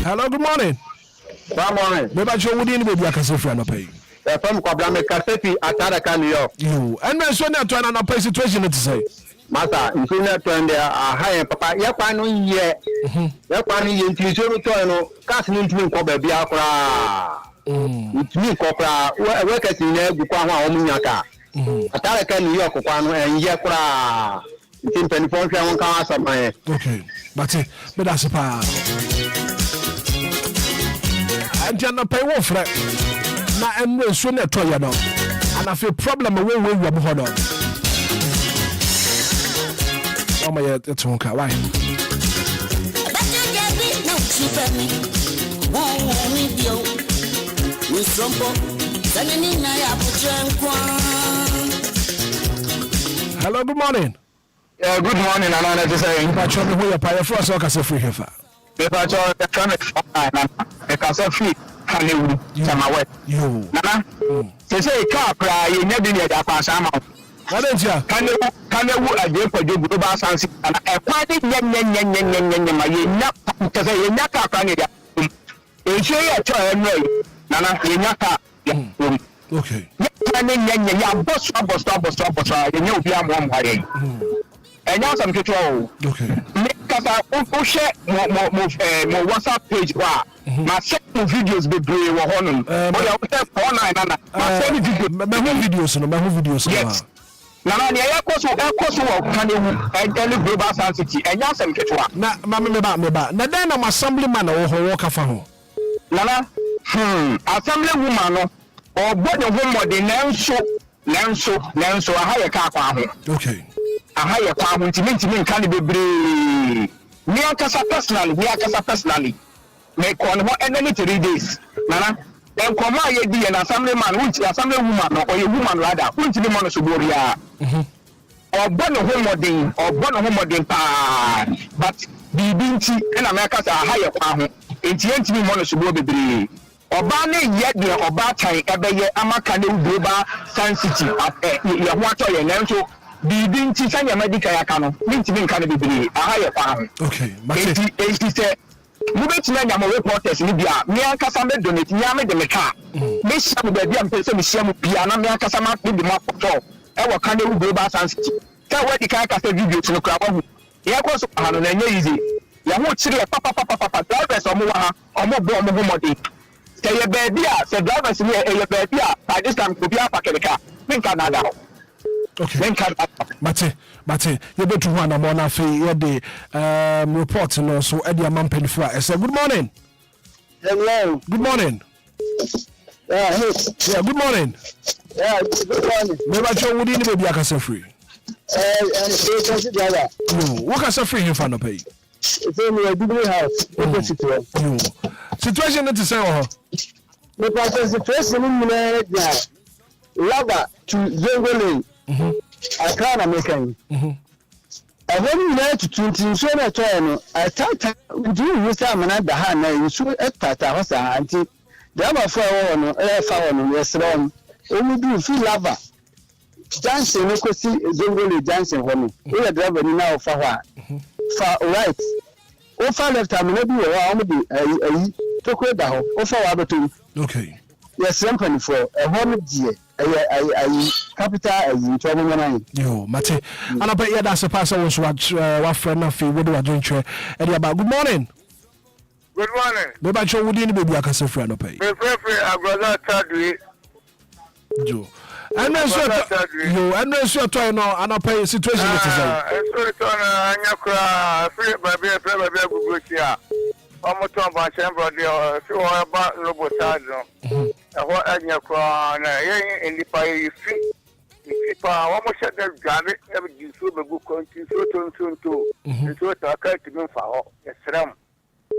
Hello, good morning. Good morning. Maybe you wouldn't be a friend of pay. From Kwablame Kasepi Atara New York. You and then so now trying to pay situation to say. Masa, nsona twende high papa yakwa no ye. Yakwa no ye ntiso no to no cast no ntumi nko ba bia kora. Ntumi nko kora we kasi na egu kwa ho a omunya ka. Atara ka New York kwa no enye kora. Ntimpen fon hwa won kan asaman. Okay. But that's pa. And you no pay wo frɛ. na enwe so na to ye no ana fe problem we wam ho no Mama ye etonka why Hello, good morning. Yeah, good morning, Nana. Just saying. If I try to hold your first, I can say free here. If I try to come I can say free. Can you tell my way? You. Nana. Say car cry. You never need that pass amount. What is ya? Can you a day for you to buy something? And a party, because you're not crying. You say a child, Nana, you're not. Okay. Yeah, boss, you know, be a one way. And now some control. Okay. Because I share more WhatsApp page. My second videos be brave or honor. But I will tell online. My videos. Yes. Now, I can you global sensitivity and now some control. Now, Mamma, now then I'm assemblyman or walk of home. Nana, assembly woman or body woman, the Nanso, a higher car. Okay. A higher car, which means can be brave. Me personally. Make one more and then 3 days. Nana, then come my idea and assemblyman, which assembly woman or a woman rather, which the man should go or born a home but the binti and America's a higher car. It's yet to be money should go be. Obane yet the Obata Ebeye Amakane global sensitive at your water and so the binti send your medical account, means to be can be a higher farm. Okay, but it said, Mubet Nanya reporters in Libya, Mia Casame donate, Yame de Meka. Miss Samu, the young person, Miss Piana, Mia Casama, the map of all. Our Kane global sensitive. Tell where the Kaka video to the crowd. Yakos and easy. Yamu Chile, Papa, drivers or more bomb homody. Say a baby, said drivers in a baby, by this time to be a packet. Think Canada. Okay. Mate, you go to one among a fee, the report and also Eddie Mampen for. I said, good morning. Hello. Good morning. Yeah, good morning. Yeah, good morning. Maybe I show within the baby I can say free. What can say free here for no pay? It's only a big house. Situation that is saying, the situation in the lover to Zengole. I can't American. I went there to 20 so much. I thought do with some and the hand. You should at Tata was a auntie. The other found restaurant. Only do feel lover. Dancing, you could see Zengole dancing for me. We are driving now for right. Offer left, I'm not be around the Toko down. Offer Abatum. Okay. Yes, company for a home dear. I capital in trouble. Yo, Mate. And I bet you that's a person was what friend of you would do a drink. And about good morning. Good morning. Maybe I show within the baby I can say friend of pay. I brother Tadri. Joe. And then you and then so to know and I pay situation it is. So Anyakra free baby here. Almost on my chamber there so about Lobotado. What Anyakra in the pay free. If I almost said that Gabby ever do so the book country so to so to occur to me for yes ram.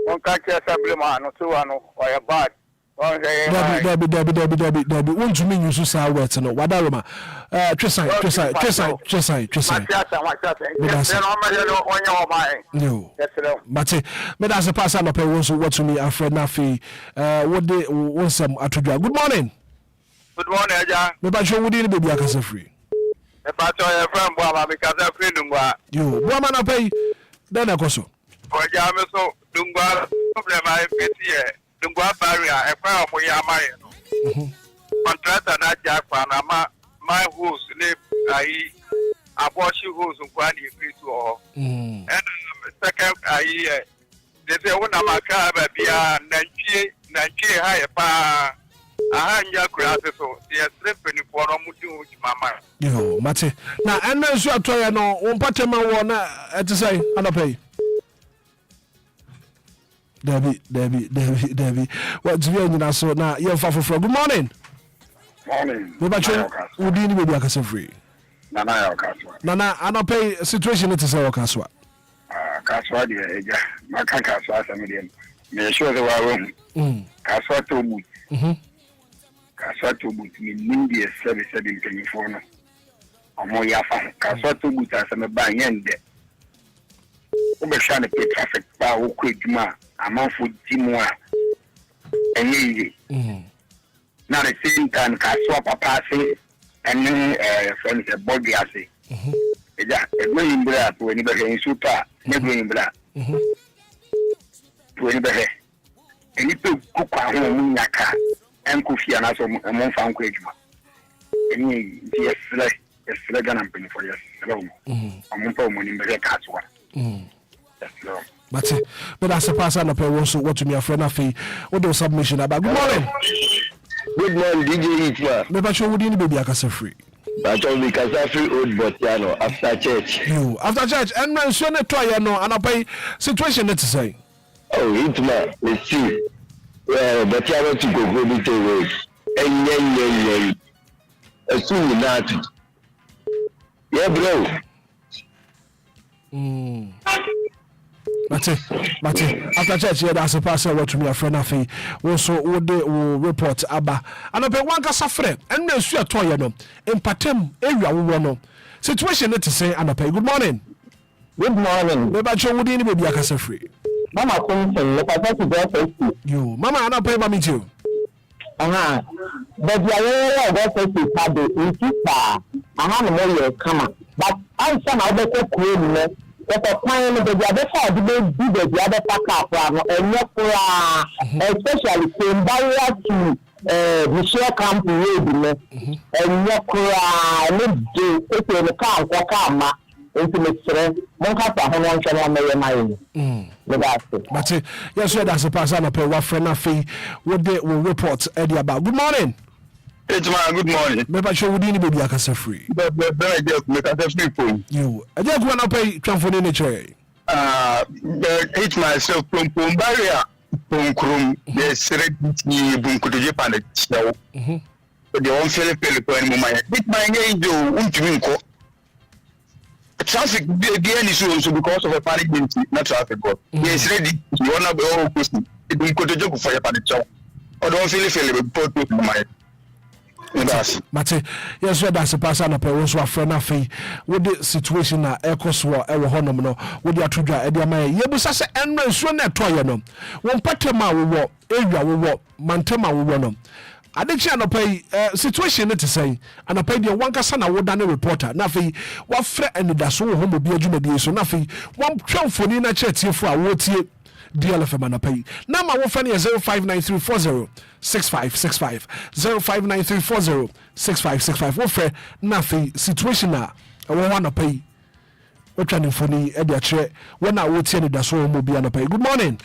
One can't assembly man so or a bad. Debbie. Won't you mean you should say words no? Wadaroma. Tresai. No. Mate, me that's a pass on pay once what to me a friend Nafi. What they want some atudra. Good morning. Good morning, Aja. Me ba show wudi baby akase free. E pa to your friend Boama because I free Lumba. Yo, Boama na pay. Then akoso. Oja me so Lumba problem I fit here. Lumba barrier e kwa mo ya mai. Contractor na Japan na my host ne ai abortion host kwa ni free to all. And second ai they say una maka ba bia nanchie high pa ahanja kurate so yes repeni for no mudu mama. Yo, Mate. Na enna so atoya no wompatema wo na etisai anopay. Debbie. What do you mean so now? You're far from. Good morning. Morning. Mebacho udi ni baby akasa free. Nana ya kaswa. Nana anapay situation it is our kaswa. Kaswa dia eja. Maka kaswa sa me dia. Me sure the wa room. Kaswa to boot. Kaswa to boot ni nindi service in California. Omo ya fa. Kaswa to boot asa me ba yende. Obe sha ne pay traffic ba wo ko eduma amanfo dimu a enye na the same time kaswa papa say and friends a body ase eja egbe mbra to ni be he super egbe mbra to ni be he eni pe kuka ho mu nyaka enko fia na so mo fa nko eduma eni yes gana mpeni for yes hello mo pa mo ni be kaswa but that's a pass on the pay also what to me a friend afi what do submission about good morning DJ Hitman. Me bacho wudi ni baby akasa free. Bacho we kasa free old Botiano after church. You after church and man so ne to ya no anapai situation net say. Oh Hitman, let's see. Botiano to go bit away. Enye. Asu ni natu. Yeah bro. But after church here that's a pastor what to me a friend afi also would report aba and be one kasa frɛ and na su ato ye no empatem area wo no situation it say and good morning me ba cho wodi ni be bia kasa free Mama Kunsen, look at that. you mama ana pay mama too but the area of that had in Kipa no more come but I'm some other cool but the time the other side do the other pack up and especially from barrier to Michelle Camp Road and Yakura do it in the car for Kama into the strength Monka Hon Channel but yes that's a pass on pay what friend afi what they will report Eddie about good morning. It's my good morning. Maybe I show you the baby akasa free. But I just make a free phone. You. I just want to pay transfer in the chair. It's myself from Barrier. From Krum, the Serenity Bunkutu Japan. But the one Philip when my bit my name do Untuinko. Traffic again is also because of a panic, not traffic. Yes, ready. You want to be all person. It will go to joke for your panic. Or don't feel report to my. Mate, yes, that's a pass on a pair also a friend of fee with the situation na Ecoswa, Ewa Honomo, with your Tudra, Ediama, Yabusasa, and Rensuna Toyano. One Patema will walk, area will walk, Mantema will run them. I didn't pay situation to say, and I paid your one casana would done a reporter. Nothing, what fret and Anidaso Wɔhɔ will be a Juma so nothing. One chunk for Nina Chet here for a wood DLFM and pay. Now my phone is 0593406565 0593406565. What for nothing situation now? I want to pay. What trying for me at the chair when I would send it that's all be on pay. Good morning.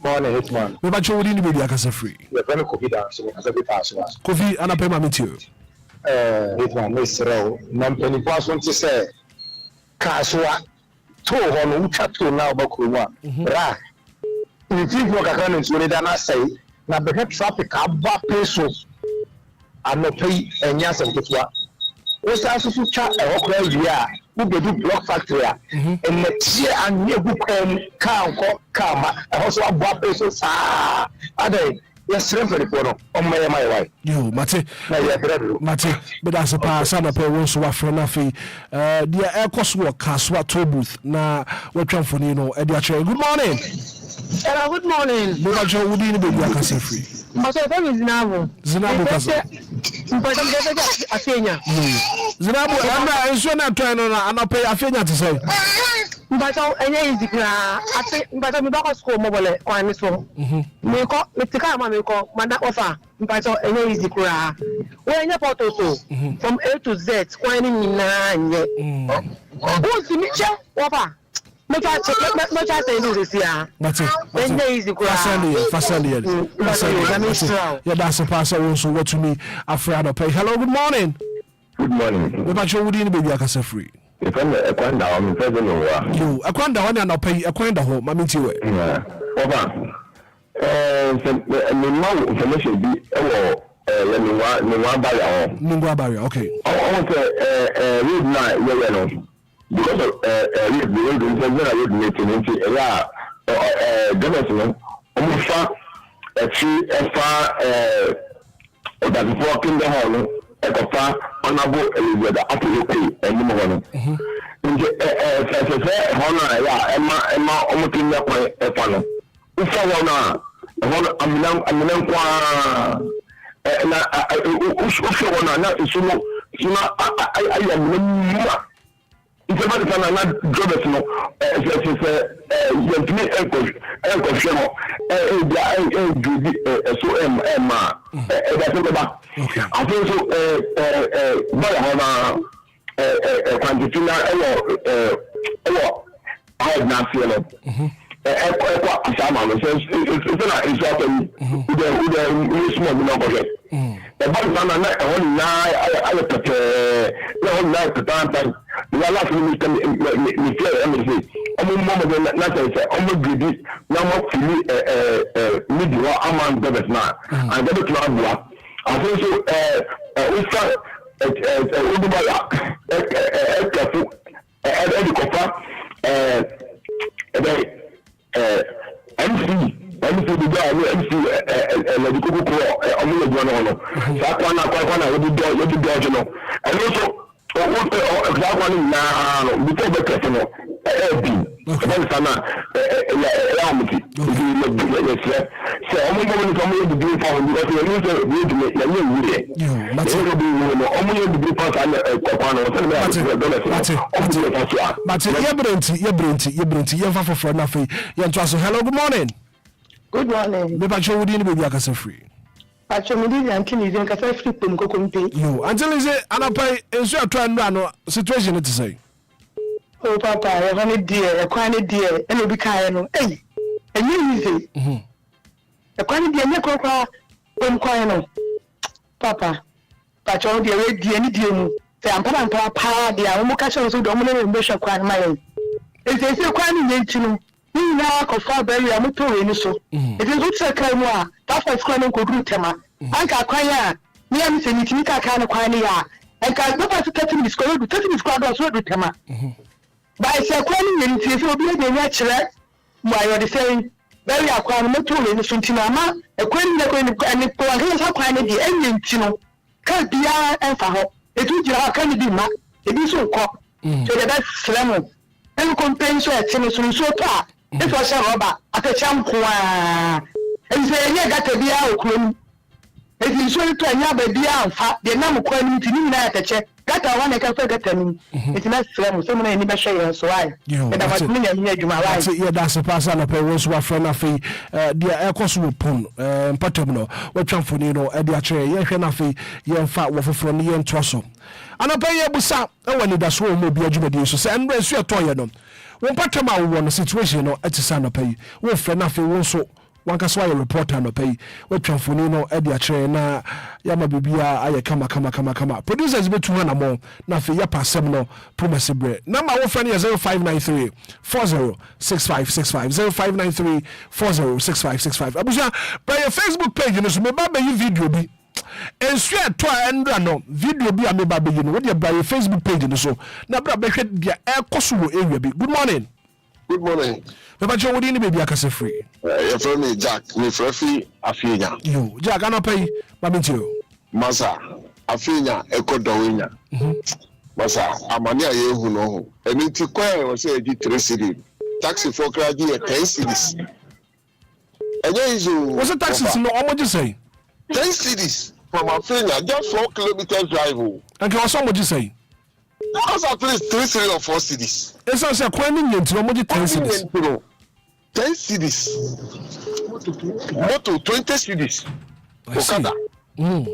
Morning, Hitman. We batch already baby akasa free. The very COVID dancing as a bit as well. Coffee and a pay mammy too. Hitman, Miss Row, Nampany was want to say Kaswa 2 on Uchato now Bakuma. Right. If you work according to the say, now the head traffic about pesos and no pay and yes and get what. What's also to chat a whole year who do block factory and next year and near book and come also about pesos. Are they? Yes, for the photo on my wife. You, Mate, but that's a pass on a pair also a friend of the air cost work Kaswa toll booth. Now, what for Edia Chair. Good morning. Hello, good morning. Bogajo would be baby akasa free. Also, that is Zinabo. Kasa. But I'm getting a senior. Zinabo, I'm so not trying and I'll pay a finger to say. But any easy, I think, but I'm about to school mobile or this one. Mr. Kama, Manda offer, but any easy cry. When you're photo from A to Z, squinting in 9. Who's the Mitchell? Offer. No chance to do this here. That's it. Easy cry. Facility. Yeah, that's a passer also what to me. Afraid of pay. Hello, good morning. Good morning. We batch already baby akasa free. If I'm a quanda, I'm present. You, a quanda one and I'll pay a quanda home, Mammy to it. Over. The more information be Ningwa barrier. Ningwa barrier, okay. I want to read now, because of read the road in the road meeting into government, almost a tree that before King the Hall, a far honorable the Apple and Nimon. Honor, Emma, almost in the panel. I'm na ushoona na isuno sina ayamuma itema tana na jobet no yentini enkohwemo judi so ma da teba afonso bala hona quantity na hide na fielo ekwa asama no so it's not exactly the small no budget the bottom na na I put no na time la last me feel everything omo mama na say omo gridi na mo fili media among debit na and debit na bua also we start udubaya kafu edikofa MC the guy MC the kuku ko omo le no no sa kwana we do no and also exactly now before the question no then sana amiti so omo go ni omo the do for because you need to read me na you read omo you the pass and kwano but yebrenti yemfa for na fe yento aso. Hello, good morning. Good morning. Me pacho wudi ni baby akasa free. Pacho me di until is nkasa free pom kokompe. Yo, until is anapai enso atwa ndo ano situation it say. Oh papa, e vani die, e kwa ni die, e no bi kai no. Eh. Enye easy. E kwa ni die nye kwa pom kwa no. Papa. Pacho die we die ni die mu. Se ampara pa dia, mo ka cho so do mo ne mbe hwa kwa na mai. E se kwa ni nti no. Ni na ko fa bari amuto we ni so. It is what kai mu a, that first kwa no ko group tema. Anka kwa ya, ni am se ni timi ka ka no kwa ni ya. Anka no pa 30 minutes ko do 30 minutes ko do so do tema. By say kwa ni nti so obi de nya kire mu ayo de say bari akwa no moto we ni so ntina ma e kwa ni ko ni ko wa sa kwa ni de enye nti no ka bia enfa ho. Etu jira ka ni bi ma, e bi so ko. So the best slam. En compenso e tini so pa. If I say roba, atacham kwa. And say ye gata bia okrum. If you show to anya ba bia amfa, de na mkwa ni tini na atache. Gata wana ka fa gata ni. It's not slam, so many ni ba share so why. And that me nya adwuma why. That's it, that's pass na pe wo so afra na fe dia ekoso pon mpatem no watwamfoni no e dia kire ye hwe na fe ye mfa wo foforo ni ye ntoso. Anapa ye busa e wani da so mo bi adwuma so se enre so etoye no. Won patem a wo no situation no etisa no pay wo fre na fe wo so wanka so aye reporter no pay watwamfoni no e dia kire na ya ma bibia aye kama producers betu na mo na fe ya pasem no promise bre number wo fre na 0593 406565 0593 406565 abuja by your Facebook page no so me ba be video bi ensu eto endra no video bi ameba be no we dey by your Facebook page no so na bra be hwe dia ekoso wo area bi. Good morning. Good morning. Me ba wodi ni baby akase free. Your friend me Jack, me frefi afinya. Yo, Jack anopai ba mentio. Masa afinya ekodowenya. Masa amani aye hu no ho. Eni ti kwa o se edi 3 cedi. Taxi for kraji e 10 cedis. Enye izo. What's the taxis no omo say? 10 cedis from Afinya, just 4 kilometers drive. And can also what you say? That's at least 3 cedis or 4 cedis. It's also quite near to omo 10 cedis. 10 cedis. Moto 20 cedis. Okada. And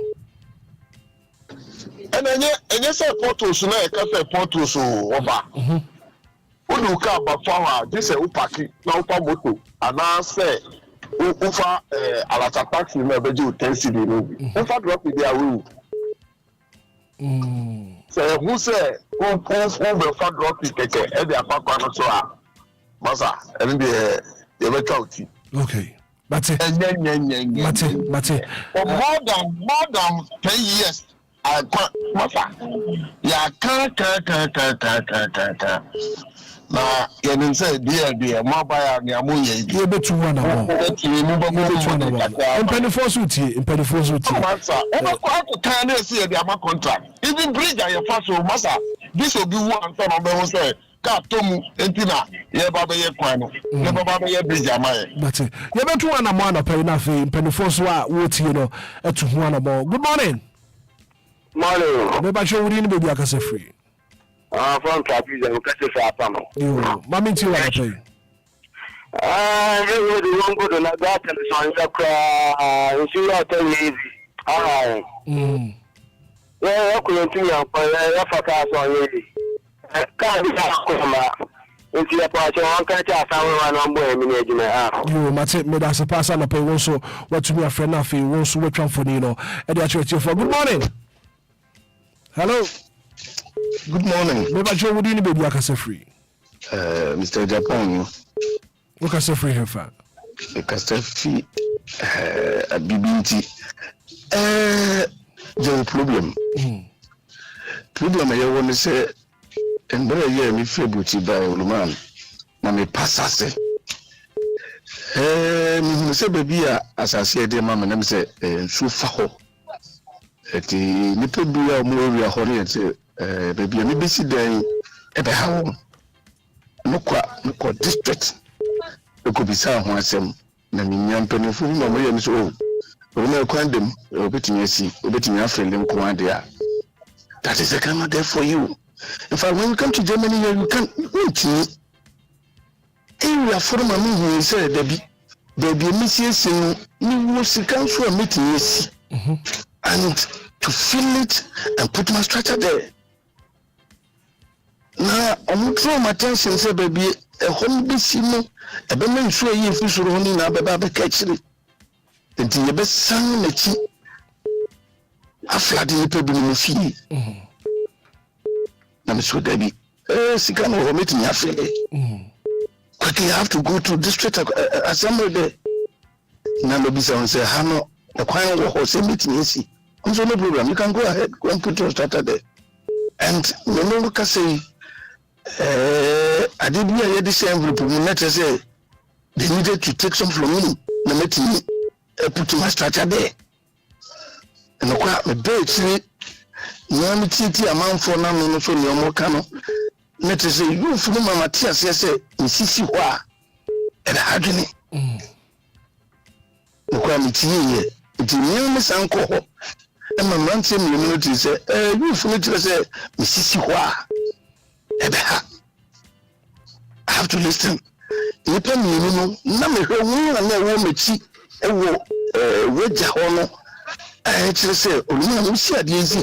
enye say portos na e ka say portos oba. Unu ka ba fawa, this e upaki na upa moto. Ana say ufa alata taxi na beji 10 cedi no. Ufa drop it there we. So who say who be fa drop it keke e dey apakwa no so a. Masa, and be e be kauti. Okay. Mate. More than 10 years. I na yɛnim sɛ deɛ mabaya ne amoyɛ yi yɛbɛtu ho anabɔ mpanifoɔ so tie masa wobɛkɔ akɔkaa ne ɛsɛ yɛde ama contract even bridge a yɛfa so masa this will be one sɛ na ɔbɛho sɛ kaa tɔ mu enti na yɛba bɛyɛ kwan no yɛbɛba bɛyɛ bridge ama yɛ yɛbɛtu ho anabɔ anɔpɛ yi no afei mpanifoɔ so a wɔtie no atu ho anabɔ. Good morning. Mɛbakyɛ wuri no baabi akasa firi from Trapezer, who can say Sapamo. Mammy, you are paying. You won't go to that and so on the cry. You see, I'll tell you easy. Well, I couldn't see you for your focus on you. Can't be a into your part, one catch us one on boy. You must have made us a pass on a pay also. What to be a friend of you, also with Tramfonino. And that's what you for. Good morning. Hello. Good morning. Maybe you would be able to free. Mr. Japan. What can say free here, fan? Castafi, a BBT. The problem. Problem I want to say, and better year me February by Luman. Mammy Passase. Say, baby, as I said, dear mamma, and say, Sufaho. At the little beer, more horny and say, baby, I'm busy day at the home. No district. It could be some some. Namian penny for my millions old. When I find them, obeying you see, obeying your friend them command there. That is a camera there for you. In fact, when you come to Germany, you can't wait me. Area for my movie said, baby, Mrs. You will see come for a meeting, yes. And to fill it and put my structure there. Now, I'm throwing my attention, say, baby, a home be seen, a beman sure you fish running up about the catchery. Until your best son, the cheap. I flood in the paper in the fee. I'm so Debbie. Sikano or meeting your family. Quickly, I have to go to district assembly there. Nambisa and say, Hano, the choir was a meeting, you see. No problem. You can go ahead, go and put your starter there. And you know, look, I say, I didn't hear the same group of letters say they needed to take some from me. No meeting, put my structure there. And the crowd, my bed, see, no meeting amount for now, no, so no more cano. Let us say, you from my Matthias, yes, in Sisi Wa, and Hadley. The crowd meeting here, it's a new Miss Uncle. And my man said, you say, you from it, say, Mrs. Wa. I have to listen. You tell me, you know, Nammy, and I want me cheap, Wedja Hono. I actually say, oh, no, we said, easy,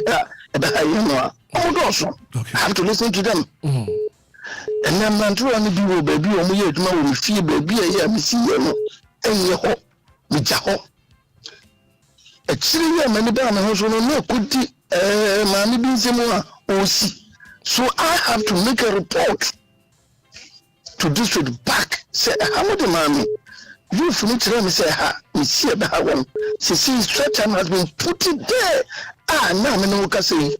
about I know. Oh, also, I have to listen to them. And then, man, to only be baby, or me, tomorrow, we feel baby, I am seeing you, and your hope, with Jaho. Actually, many down the house no could mammy be similar or see. So I have to make a report to district back. Say, how much mommy? You for me to me say, ha, we see about one. She sees stretch has been put it there. Now me no can say,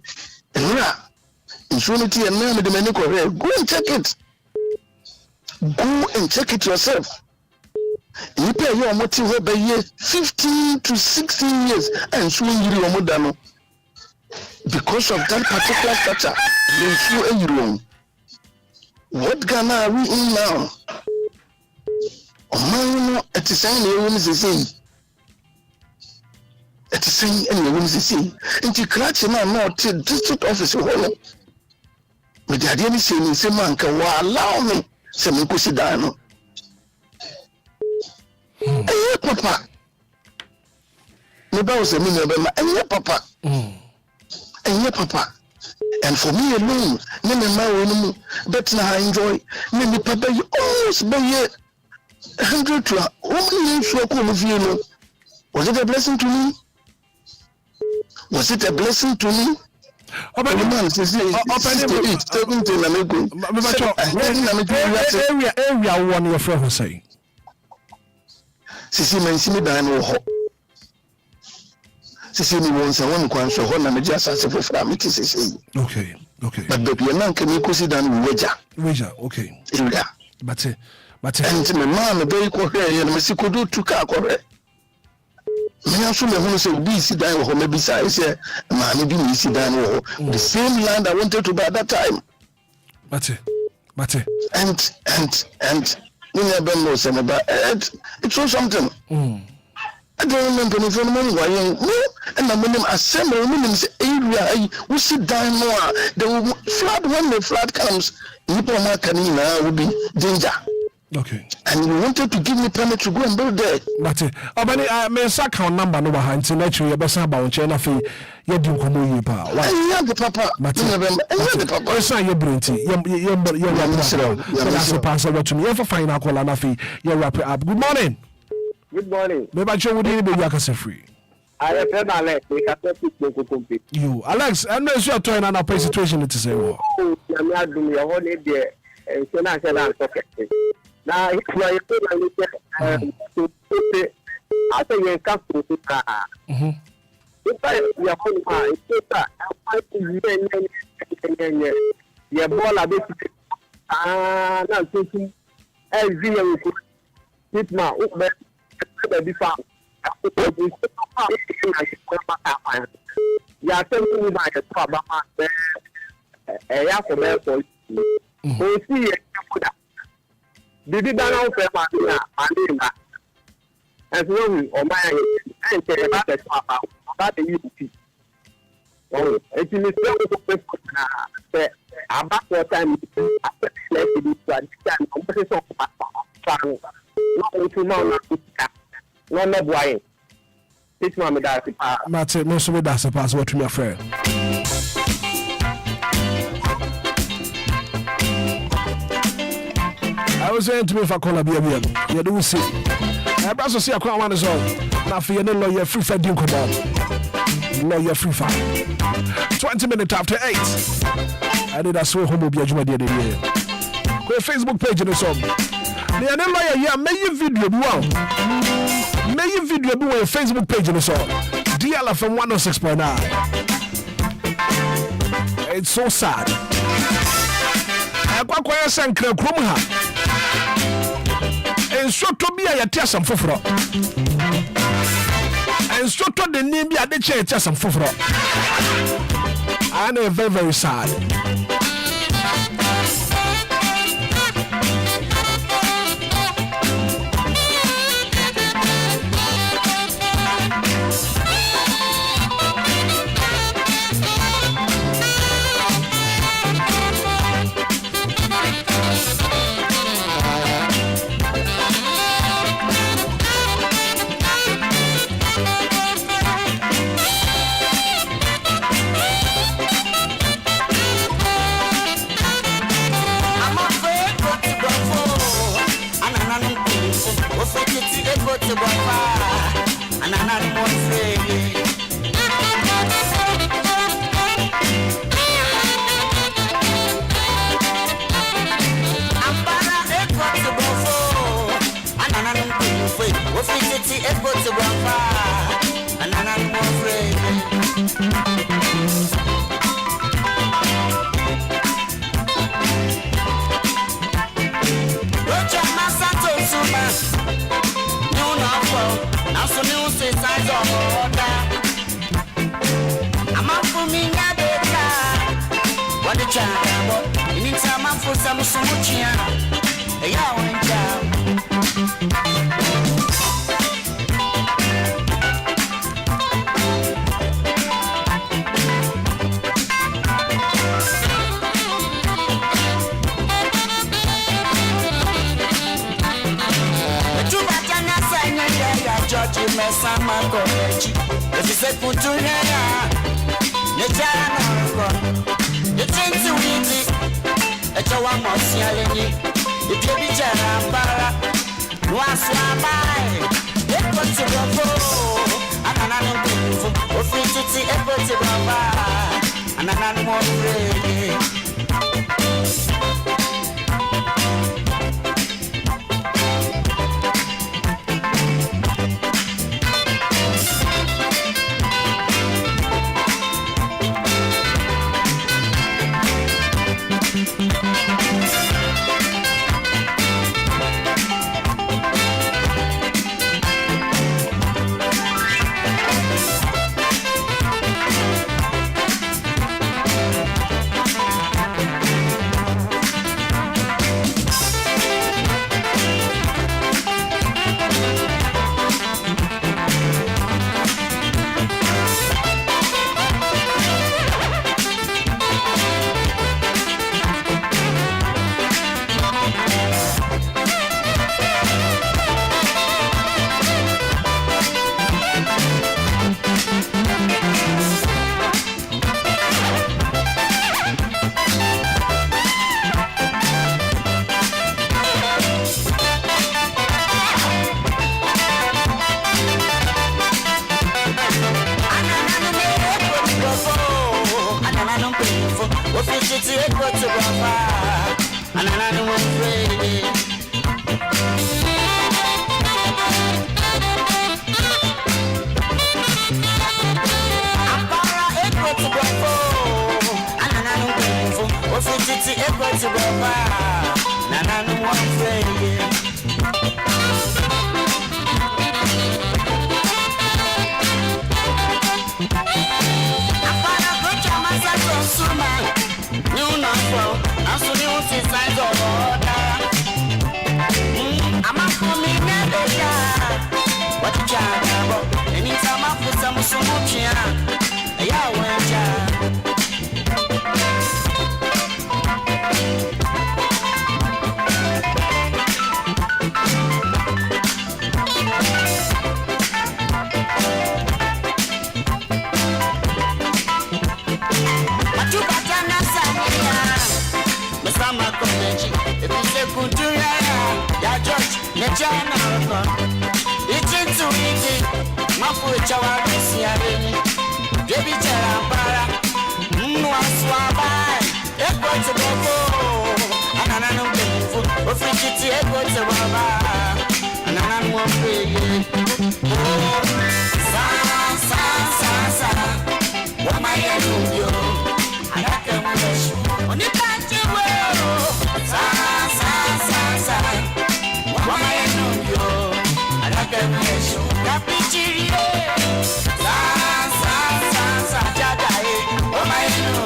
insurity and now the many correct. Go and check it. Go and check it yourself. You pay your motive by year 15 to 16 years and showing you your modano. Because of that particular structure, you show a wrong. What Ghana are we in now? Oh, at the same room is the same. At the same room is the same. And you crash him out to district office. With the idea of saying, Semanka, allow me, Semankusidano. Hey, Papa. Nobody was a minute, and your Papa. And your Papa. And for me alone, many my but now I enjoy many Papa. You almost by 100 to 1 million for you. Was it a blessing to me? Was it a blessing to me? Area one your friend was saying. Sisi man simi dan wo ho. Sisi ni won sa won kwan so ho na me jasa se fofra me ti sisi. Okay. But the man can you consider Weja, okay. Yeah. But and my man, very correct, and Mr. Kudu took a correct. Me also me who say be sit down or maybe say man be me sit down the same land I wanted to buy at that time. But and you never know something about it. It's so something. I don't remember any phone money why and I'm in assemble women's area we sit down more the flood when the flood comes people will be danger. Okay. And you wanted to give me permit to go and build there. But I may sack our number no hand to let you best about China fee. You do come you pa. I the papa. But the papa. I saw your brainty. You're passer to me. Ever find out call fee. You wrap it up. Good morning. Good morning. Maybe you would be Yakasa free. I have heard Alex. You, Alex, I'm not sure to an situation to say. I'm not doing your whole day. And so now now, if you are to put it after you come to the car. If I your home, I think your ball a bit. Now, thinking every year, Hitman, be found. You are telling me by the problem. I have to see did it down on Fairmont? As long as my and say about the unity. Oh, it is so about what time after the competition of not to know no boy. This moment that's no so that's a password to your friend. I was saying to me if I call a beer, you do see. I also see a crown is all. Now for your lawyer free for Duke lawyer free for 20 minutes after 8. I did a so homo be a Juma. Go Facebook page in the song. The lawyer, yeah, may you video be wow. May you video be on Facebook page in the song. DLFM 106.9. It's so sad. I got quite a sancre Krumha. And so to be a tear some fufro. And so to the name be a tear some fufro. I know very, very sad. Ofiti ego to baba, and I don't want pray. Apara ego to baba, and I don't want pray. Ofiti ego to baba, and I don't want pray. Anytime I put some much, yeah, it's into it. My foot, our Luciani, Debbie Terra, Swaba, Echo to Bobo, and I don't believe Officity Echo to Baba, and I won't pay. Sa, what my you? I can wish on the country. Sa, what my you? I can wish Capichi. Sa, Jadai, what my you?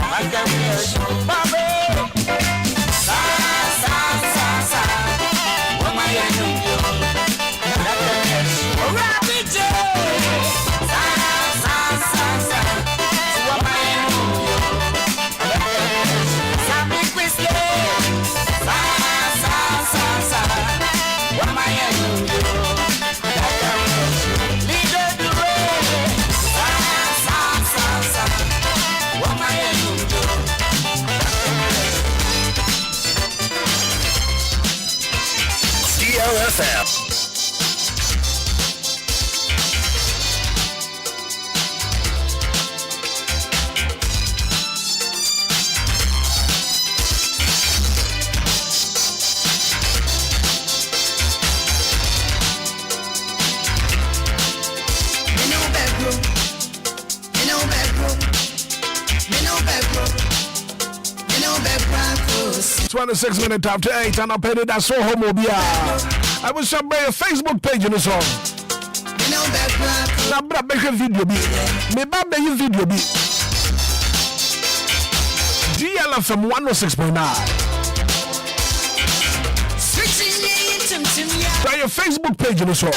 I can wish DLFM. It's 26 minutes after 8, and I paid it. That's so Obia. I will share my Facebook page in the song. Now, make a video. Me baby, you video. DLFM 106.9. Try your Facebook page in the song.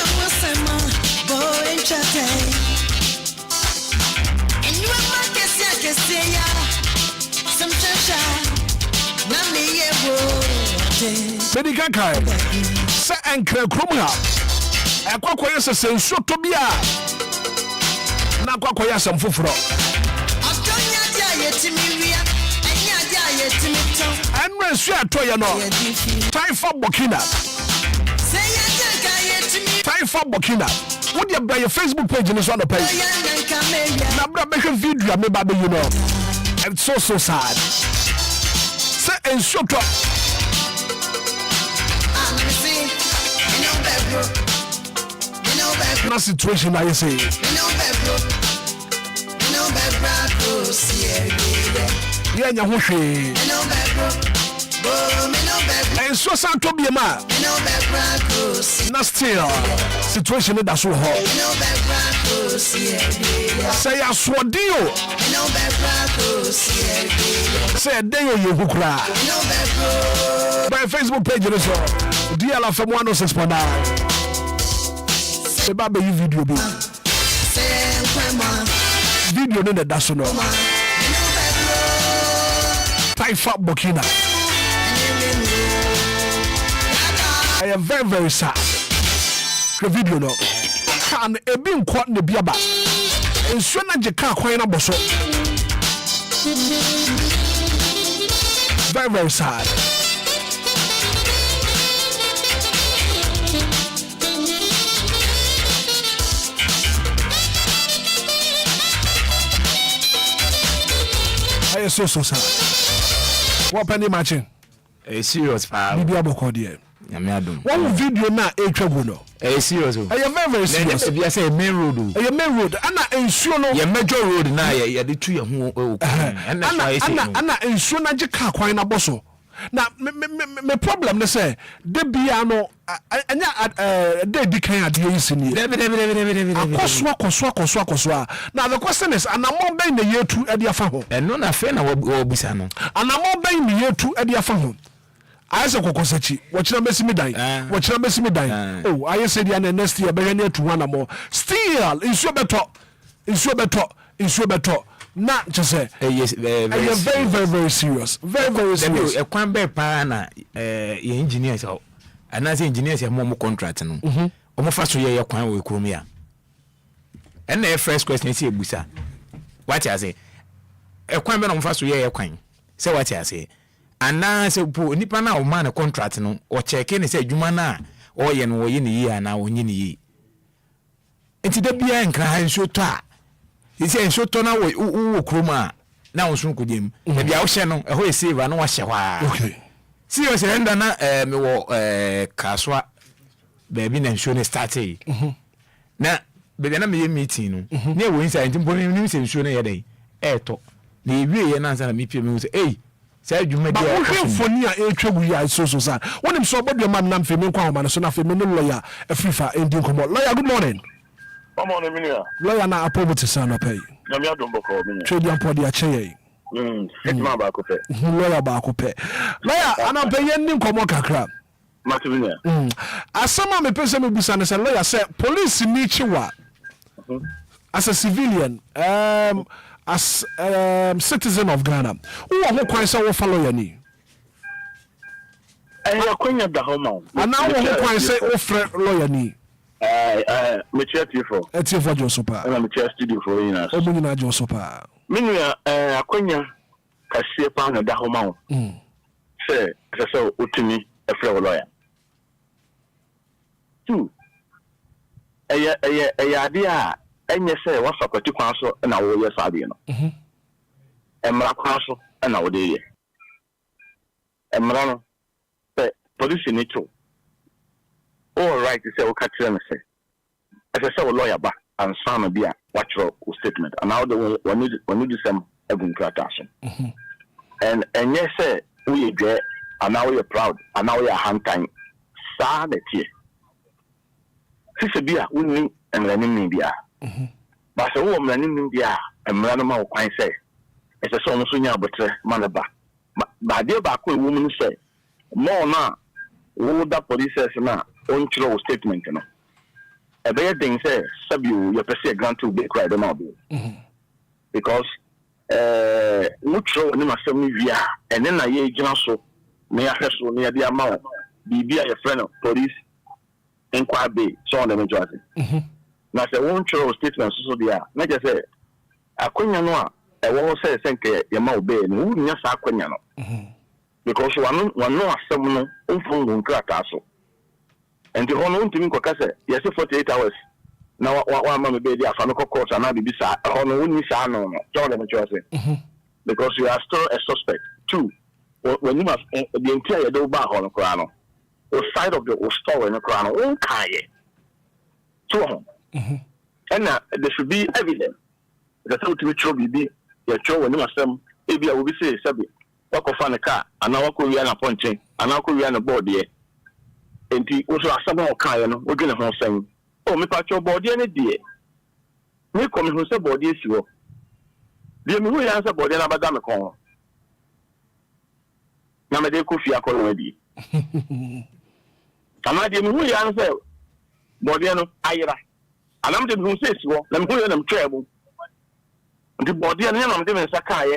Medical kind. Say Enquires Krumha. Enquires say Sotobia. Na kwakwaya some fufuro. And when she atoya no. Time for Burkina. Time for Burkina. What you buy your Facebook page in this one page? Na bra make a video me baby you know. It's so sad. Say and shut up. Na situation I say. Yeah, nya ho hwe. And so santo be ma. Na still situation that so hot. Say aswodio. Say dey you hukra. By Facebook page so DLFM 106.9. The baby video be. Video no that so no. Typhoid Burkina. I am very, very sad. The video no. Can a being caught in the biaba. And soon as you can't quite a bosso. Very, very sad. so sir. What penny matching? A serious file. Bibi aboko there. One video na etwa no. Serious. Very serious. If you say main road. Main road. Ana ensuo no. Your major road na ya de tu ya ho. Ana ensuo na je car kwan na boso. Na me problem ne say de bia no anya de di kan ade yi sini. Akoso. Now the question is anamon ben na yetu e de afa ho. No na fe na wo busa no. Anamon ben na yetu e de afa ho. I say kokosachi watchina besimi dan oh I say the next year be near to one more still insuo beto na just say yes very serious very serious e kwan be pa na ye engineers ho ana say engineers e mo contract no o mo fa so ye kwan we kurom ya and the first question is ebusa what you say e kwan be na mo fa so ye kwan say what you say ana se po nipa na o ma na contract no o check ni se adwuma na o ye no ye ni yi ana o nyi ni yi enti da bia nkra nso to a isi nso to na wo kroma na wo sun kodiem da bia wo hye no e ho e save na wo hye hwa okay see you say nda na me wo kaswa baby na nso ne start yi na be na me ye meeting no na e wo inside ntimpo ni se nso na ye dai e to na ewie ye na nsa na me pie me say eh say adwuma dia ba wo foni a etwagu ya so sa wonim so bodo ma nam femi kwa homa no so na femi no lawyer afrifa ending komo lawyer good morning. Good morning, Minia. Lawyer na apoboti sana pay. Na me adom boko Minia. Trade and podi a cheye. Hitman ba ko pe. Lawyer ba ko pe. Lawyer ana pay ending komo kakra. Mati Minia. Asama me pese me busa ne say lawyer say police ni chiwa. As a civilian as citizen of Ghana who are kwan say wo follow your ni akwanya da homa ana wo kwan say wo frɛ lawyer ni me chair tifo etifo Josopa na me chair studio for ina o munyi na Josopa minu ya akwanya kasie pa na da homa say so otumi e frɛ lawyer two ade a enye say wa fakwati kwan so na wo ye sabe no emra kwan so na wo de ye emra no say police ni to all right say o ka tire me say as say lawyer ba and son bia watch your statement and now the when you do some egun kratation and enye say we dwe and now we are proud and now we are hantan sa de tie sisi bia woni emra ni bia but so wo mrani ndia emra no ma wo kwan say ese so no so nya abotre manaba ba de ba ko ewu mu say mo na wo da police na on throw statement no e be den say sabiu your person grant to be cry dem abi because no throw ni masem ni via ene na ye gina so me ahweso ne de ama bibia your friend police Enquire be so on the majority na say won throw statement so dia na je say akonya no a e wo say senke ye ma obe no nya sa akonya no because one no asem no umfo nkrata so and the one ntimi ko kase yes 48 hours na wa ma me be dia fa no court na bibi sa ono woni sa no no so on the majority because you are still a suspect two when you must the entire do ba ho no kra no the side of the story no kra no on kaye so and there should be evidence that how to show bibi ya show when you asem e bia obi say sabi wakofa ne car ana wako wi na ponchen ana wako wi na board ye enti wo so asem o kan no odwene ho sen o me pa cho board ye ne die me ko me ho se board ye si wo die me ho ya se board na bada me kon na me de ko fi akọ no di ama die me ho ya se board ye no ayira anam de me ho se si wo na me ho ya na me twa ebo ndi board ye na me de me sakaye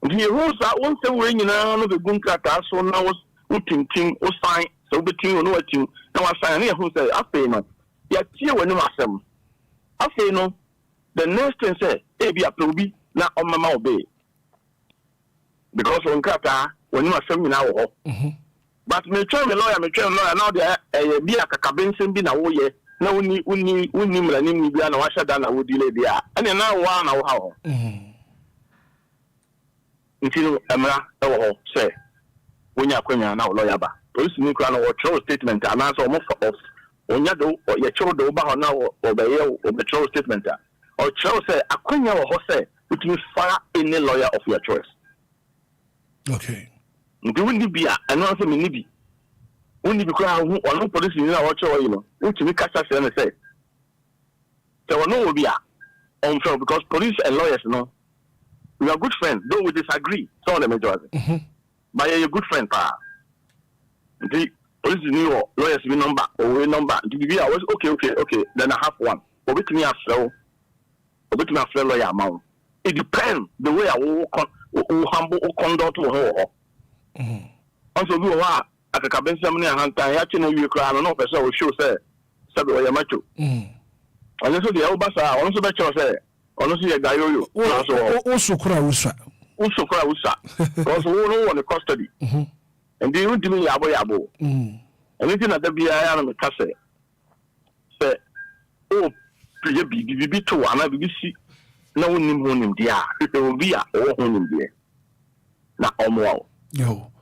the rules are one thing when you know the gunkrata so now utinting o sign so between no what you now I sign here who say after no ya tie when you asem after no the next thing say e be aprobi na o mama obey because gunkrata when you asem na wo but me try me lawyer now there be akakabensen bi na wo ye na uni mrani ni bia na wa shada na wo delay dia ene na wa na wo ha ho Until Emra, oh, say, when you're going now, lawyer, police new crown or troll statement, and answer almost off. When you do, or your child over now, or the troll statement, or troll say, a queen or horse, which means fire any lawyer of your choice. Okay. Do we need be an answer me nibi? Only because or no police in our choice, you know, which we catch us and say. There will no be unfair because police and lawyers, you know, we are good friends, though we disagree. So the majority. But you're a good friend, pa. The police knew lawyers we number or number. I was okay. Then I have one. Obit me a flow lawyer amount. It depends the way I will humble or conduct to her. Also, do what at the cabin ceremony and time. Actually, you cry and no person will show say, Sabi macho. And so the Obasa also better say, honestly, a guy you also cry usa. Because we on the custody. And they won't do me yabo. Anything that the BIA and the casse say, oh, be too, and I will see no one him dear. It will be a home dear. Now, wow. Yo,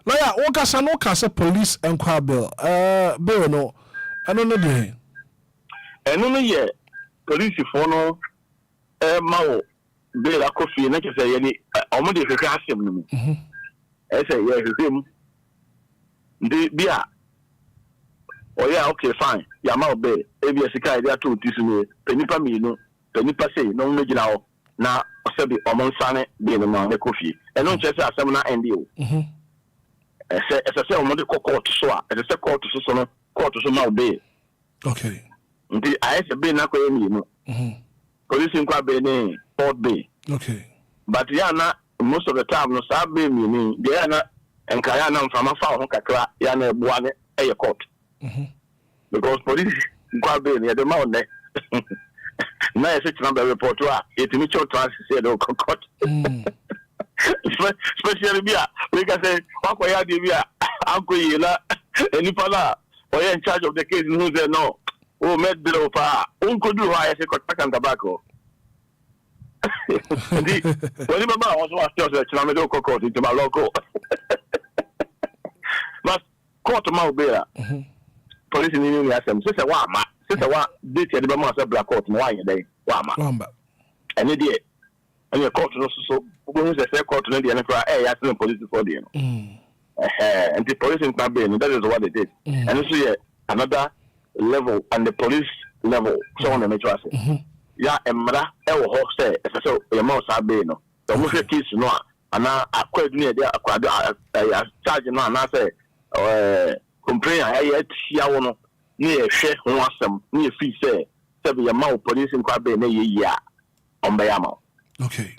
lawyer, what can police enquire bill? Bill, no, I don't know. And only police for no, Mao, Bill, a coffee, and I can say any, almost if you ask him. I say, yeah, him. The beer. Oh, yeah, okay, fine. Yamao Bay, ABS Sky, they are two Tisney, Penipa Mino, Penipa say, no Majinao, now, Sabi, or Monsane, being among the coffee, and not just a seminar and you. As I say, on the court to Swa, as a court to Sono, court to Somao Bay. Okay. The I have been a queen, police in Quabe, Port Bay. Okay. But Yana, most of the time, no Sabi meaning, Diana. And Kayana from a far Kakra, Yana one a court. Because police got be near the mountain. Now, such number report to it, Mitchell Trans said, oh, court. Especially Bia, we can say, Wakoya Divia, Uncle Yela, and Nipala, or in charge of the case, who said no. Oh, met below pa, Uncle do I say, and tobacco. When you also asked us, I'm a court into my local. But court of Bear, police in the Union, sister Wama, sister Wa, did the Bama Black Court, why day, Wama. And idiot. And your court also, when you say court to the Enquires, asking the police for the and the police in Quabe, that is what it is. And this another level, and the police level, so on the metro. Yeah, and Mara, Ewo say, so your mouse are being no. The most kids no, and now I quite near there, I charge no, and I say, complain, I yet see I want near share one some near fee say, seven your mouth police in Quabe, yeah, on Bayamo. Okay.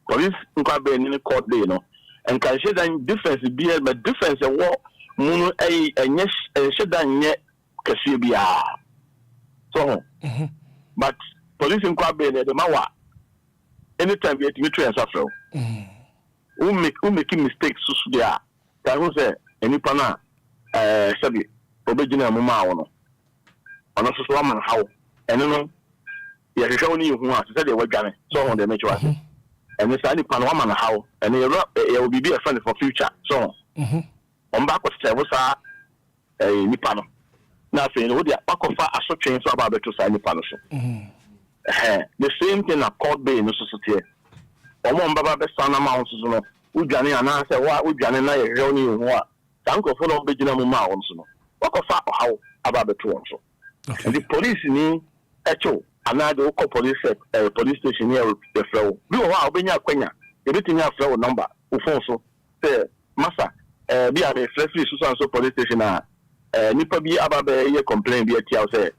Police in Quabe in the court day, no, and can say that difference be but difference a war, moon and yes, and said that yet, Cassibia. So, but police in Quabe, the Mawa. Anytime you get me and suffer, who making mistakes, so there. That was any pana, Sabi, original Mama, on a woman how, and no, you have shown you who has said they were Ghana, so on the metro. And it's any pan woman how, and it will be a friend for future, so on back with Sevosa, a Nipano. Nothing, would the Pacofa as so change about to sign the panel. The same thing at court bay in the society. Omon Baba Sana Mounts, Ujani and I say, what Ujani and I are only what. Thank you for the original mounts. What of how about the two also. And the police in Echo, another local police station near the flow. You are being a quenya, everything your flow number, Ufonso, say, Massa, be a freshly Susan police station. Nipa be about a complaint be a tia say,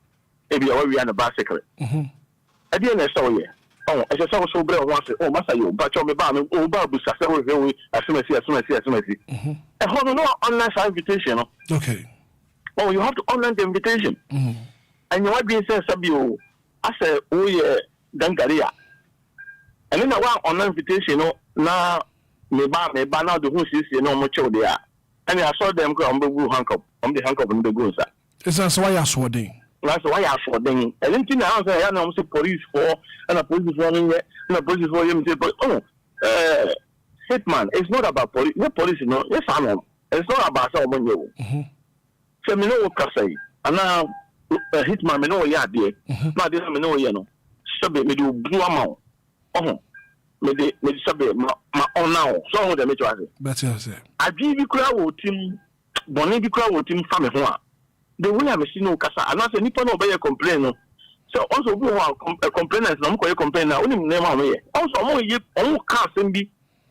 maybe we are in a bicycle. I didn't saw you. Oh, as I saw so brave once, oh, Massa, you, but you're about oh, Babu, as soon as you. And hold on, online invitation. Okay. Oh, you have to online the invitation. And you might be saying, Sabio, I said, oh, yeah, Dangaria. And then I want online invitation, now, me ba now the who sees, much of there. And I saw them go on the handcuff, on the handcuff in the goods. It's why I saw them. That's why I saw them. And then I was I know police for and a police for me, and a police for him. Oh, Hitman, it's not about police. No police, no. Yes, I know. It's not about someone you. So me know what I say. And now Hitman, me know what you are. Now this me know you know. Sabe me do blue amount. Me sabe ma on now. So how they make you say? Better you say. I give you crowd with team. Bonnie be crowd with team family one. The way I see no kasa. And I say nipa no be a complain. So also we want complainants. No mo complain now. Only name am here. Also mo ye on car sembi.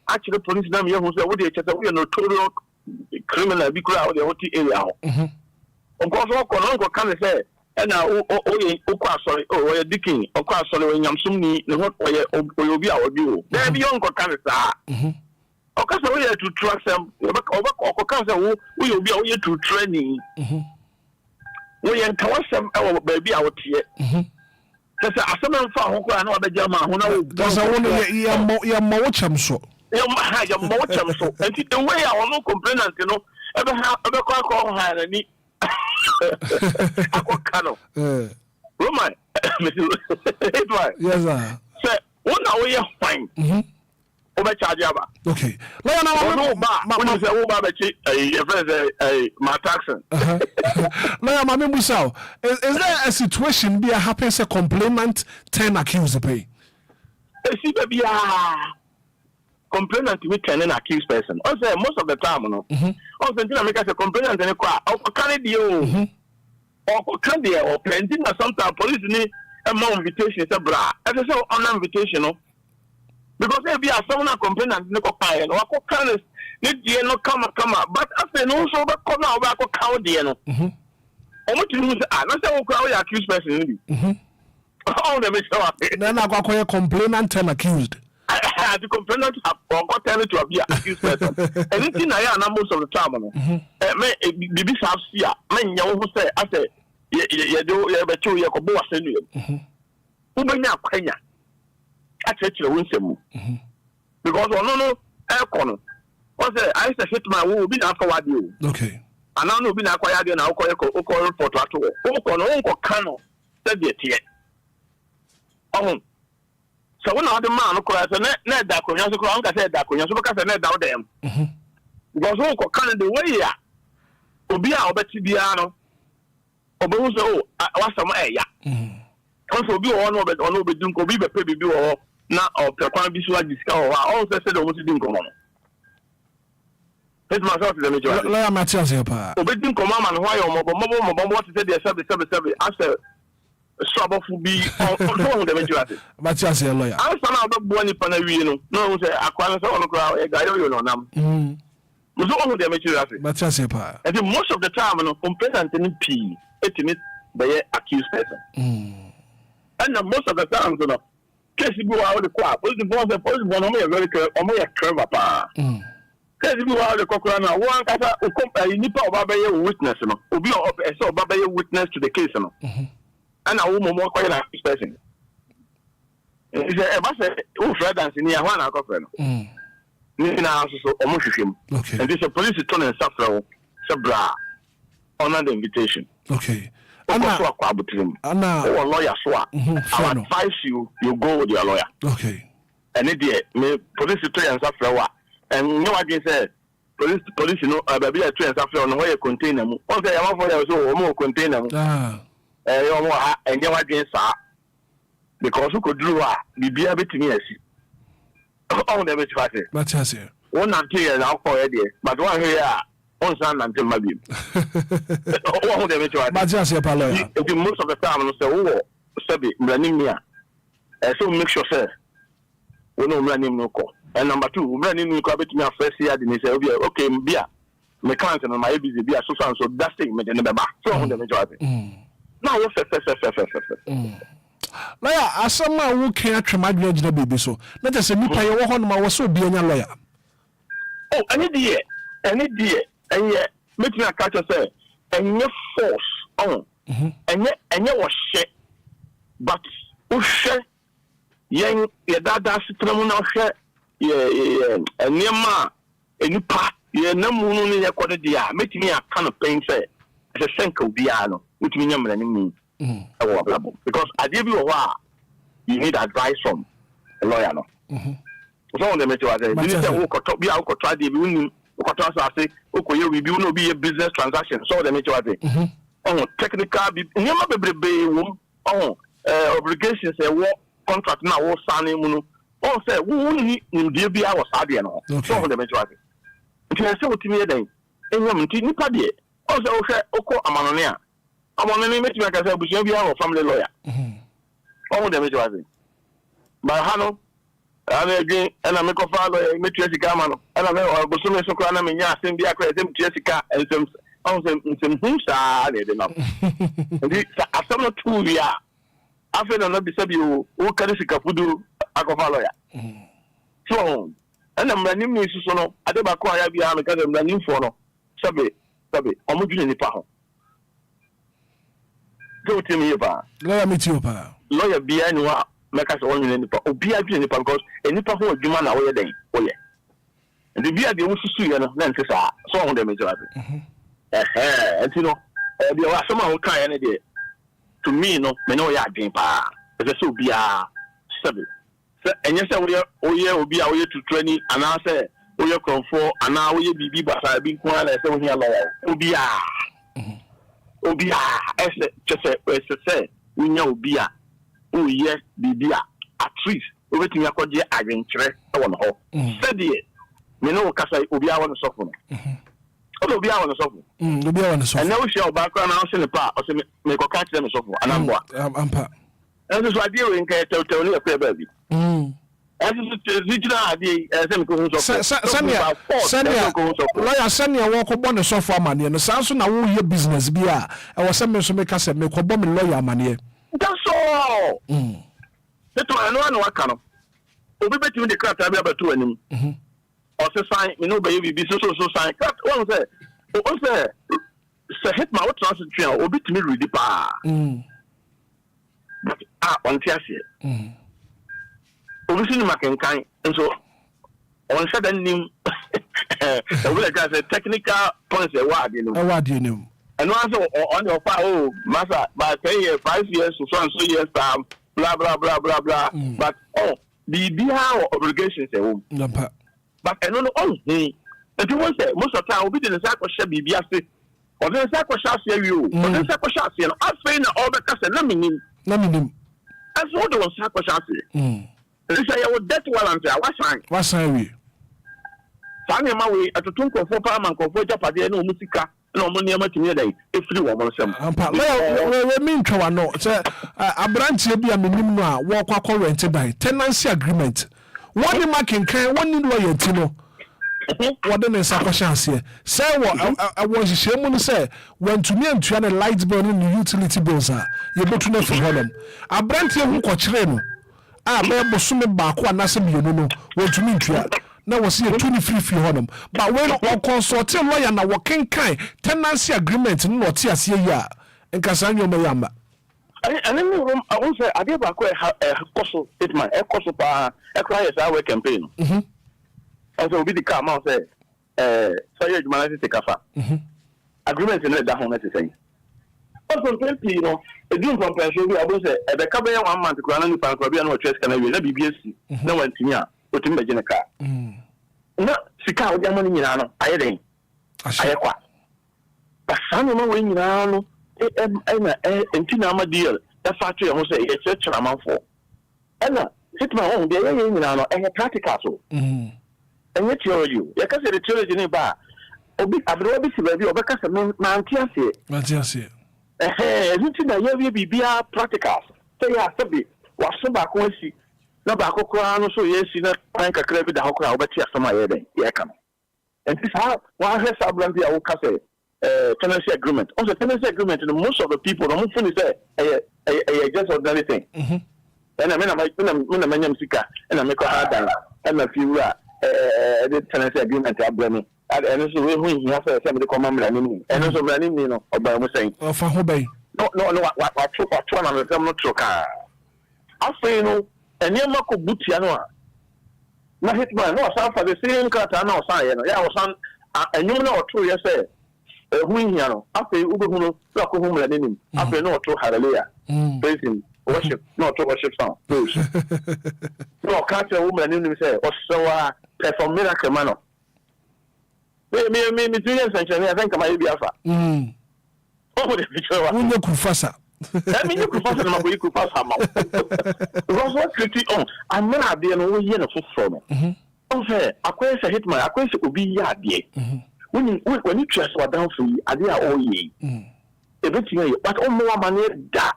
Actually, police name here who say we are notorious criminal. Be crowd the whole area. Of course, what can say? And now, sorry, oh, Dicking, of course, sorry, when I'm summy, what will be our view. There be young cancer. Of course, we are to trust them. Or cancer, we will be out here to training. We encourage them, our baby out here. There's a someone found who I know the German who know. There's a one you're more so. You're more so. And the way I will not complain, you know, ever call her and me. Roman, yes, sir. Sir, 1 hour you're fine. Over charge. Okay. No, my taxon. Now, Mammy Musao, is there a situation be a happens a complainant 10 accused pay? See, baby, complainant to be 10 and accused person. Also, most of the time, no. Also, I make us a complainant and a car. Or can it or can they or plenty? Sometimes police need a more invitation. It's a bra. As I say, on invitation, no. Because if you are someone complainant, no fire, no, I can't need no come. But after no, so the corner of our cow, dear, no. How much you say? I don't say, oh, accused person. Oh, they make sure. Then I got a complainant 10 accused. The complainant have got tell to be accused person. Anything I am most of the time, maybe have see, men young who say, I say, you do you have a 2 year old boy, send you. Who may not Kenya? I said to Winsome. Because no, air corner. I said, Hitman will be afterward you. Okay. And I know being acquired and I'll call for Tato. Uncle Cano said it yet. Oh. So when other man cries, net that could answer, I said that could answer because I net out them. Because Uncle Canada the way ya. Obia or Betty Biano. Or Bozo, I was some air. Also be one of it or no be doing could be the baby or not of the quan visual discover. I also said I was doing come on. It's myself to the major. Let me tell you, Pa. Obedient command and why or mobile what said they said after. Trouble for be on the majority. But you say, lawyer. I found out about Bonnie Panavino. No, say, I can't say on the crowd, I don't know them. Was all the majority. But you say, Pa. And most of the time, complainant in P, it by accused person. And most of the time, you know, case you go out of the crowd, the police one of very clever, Pa. Case you go out of the cockroach, one casa, a nipper of a witness, will be a Baba witness to the case. And a woman more quiet person. It's a master who Fred and Senior one out of them. Nina so almost him. Okay. And this a police turn and suffer Sabra honor the invitation. Okay. Anna, or lawyer swap. I advise you go with your lawyer. Okay. And idiot, me police turn and suffer. And you know what they said? Police, you know, baby, a train suffer on where you contain them. Also, I want for you so more contain them. And you are against her because who could do be a bit to me. Oh, the bit fatty. But I say, one until now for a day, but one here, one son until my beam. Oh, the bit fatty. But I say, Palo, if most of the time, oh, Sabi, Branimia. So make sure, sir, we know Branim no call. And number 2, Branim no call me first year, and he said, okay, beer, my client and my busy beer, so that's thing, made in the back. So on the majority. Now, lawyer, as someone who can't traumatic the baby, so let us say, me pay your one, my was so being a lawyer. Oh, any dear, and yet, make me a catch say, and your force on, and yet was shit, but who share, young, your dada, Citramun, share, and near ma, and you part, you're no moon in your quarter, dear, make me a kind of pain, say, as a senko piano. Which means I'm running because I give you a while, you need advice from a lawyer. No? so on the meter was a minister who could be out to try the union, who could say, okay, we will be a business transaction. So the meter was a technical, never be obligations, a war contract now, or signing Munu. Or say, who need be our Sadian. So on the meter was it. If you say to me a day, and you need Paddy. Also, Oko Amanonia. I'm on any meeting like I said, we should be our family lawyer. All the meter was it. By Hano. And again, and I make a father, make Jessica, and I know Bosumi Socrana, and Yasin, be a credit, Jessica, and some who's are enough. After not 2 years, after not be said you, who can see Capudu, a lawyer. So, and I'm running me, so I don't acquire behind because I'm running for no. Sabe, I'm not doing any power. Go to me about lawyer, meet you, lawyer, be anywhere. Make us all in the Obia because any person who demand away then. Oh, yeah. And the beer they also see and then say, so on the major. And you know, there was someone who try any day. To me, no, me know ya game pa. It's so be a 7. And yes, we are Obia to 20, and I say, we are from 4, and now we be but I be quiet as so here. Obia, as just say, we know Obia. Oh yes, Bibia, at least everything I could get adventure on her. Said it. Me know Casa Obia on the sofa. Obia on the sofa. Obia on the sofa. And now we share background house in the park, or make a catch them sofa. And I'm what? I'm part. And this idea in tell you a fair baby. And this is the idea as lawyer send you walk upon the sofa money and the sounds of your business be I was some make us a make a bomb lawyer money. That's all. That's why I know what kind of. We between the craft I be about 2 and him. Or sign, you know, baby, be so sign. One say, Hitman, what transit or bit me read the bar. But on Tiasia. Obviously, Macan, and so on sudden name, a technical points a word, you know. And also on your file, Master, by 10 years, 5 years, so and so years, blah, blah, blah, blah, blah. But, the how obligations at home. But I don't know, and you want to say, most of the time, we didn't say, BBS, or then Sako shall say you, or then Sako shall say, I'll say all the cast and Laminin. As what was Sako shall say. They say, I would that well and say, what's sign? Sign my way at the Tunko for Parman, for Japan, no Musica. No money much near day. If you want some, we mean to no. A branch be a minimum walk rented by tenancy agreement. What the marking can one in lawyer Tino. What the next question here? Say what I was ashamed to say when to me and to a light burning the utility bills are you go to know for them. A branch who coach Reno. May Bosume Bako and Nassam, you know, what to mean to now was here 23 fee on but when all consulting lawyer now working kind tenancy agreement not here see ya and Casanio Mayamba. And then I won't say I gave a cost Hitman, a cost of a our campaign. And so be the car mount say, so you take a agreement in that home necessary. Also, you know, a dream from Pennsylvania, I will say, at the Cabin 1 month, Ghanaian Pancobian or Chess can be BBS, no one to me. Put him in a car. No, Sika, your money in Ano, I think. I quite. But some of my in Ano, and Tina, deal, that factory, I will say, it's such an amount for. And sit my own, they're in Ano, and a practical. And yet, you, can say the children in a bar. I've always baby, or because of Mantiasi. Eh, you be practical. Say, I said, what's so back when she. No, but I so yes, you know, I can't crave the whole crowd, but yes, my head, yeah, come. And this how one has a brand new tenancy agreement. Also, tenancy agreement, and most of the people don't finish a just ordinary thing. And I mean, I'm Sika, and I make a hard time, and a few the tenancy agreement, and this is when you have somebody come and also running, you know, or by saying, oh, for Hobay. No, what took one of them not to car. I say, no. And you make a butcher. No, Hitman, no, some for the same cut. I know, sign. Yeah, was on a new or 2 years. Who in here? After you go home, lock home, and after no, to Hallelujah. Facing worship no to worship song those no can't a woman in say or so perform miracle man me 2 years and I think I might be afa oh the picture Who you kufasa I mean you could pass them you could pass them because what critique on I'm not being no year no from oh say akwese hitman akwese obi ya de when you trust what down for you ade a all ye everything but on more money da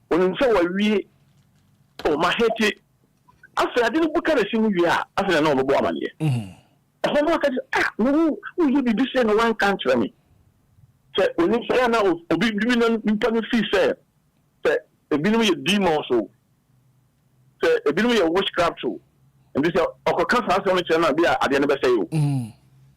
when you say we oh my hate after I didn't book a sim we are after no more money no you be say no one can't tell me say when you say now obi bi no impani fee say ebinum ye demons so say ebinum ye witchcraft so and this okoka sa say no channel bi ade no be say you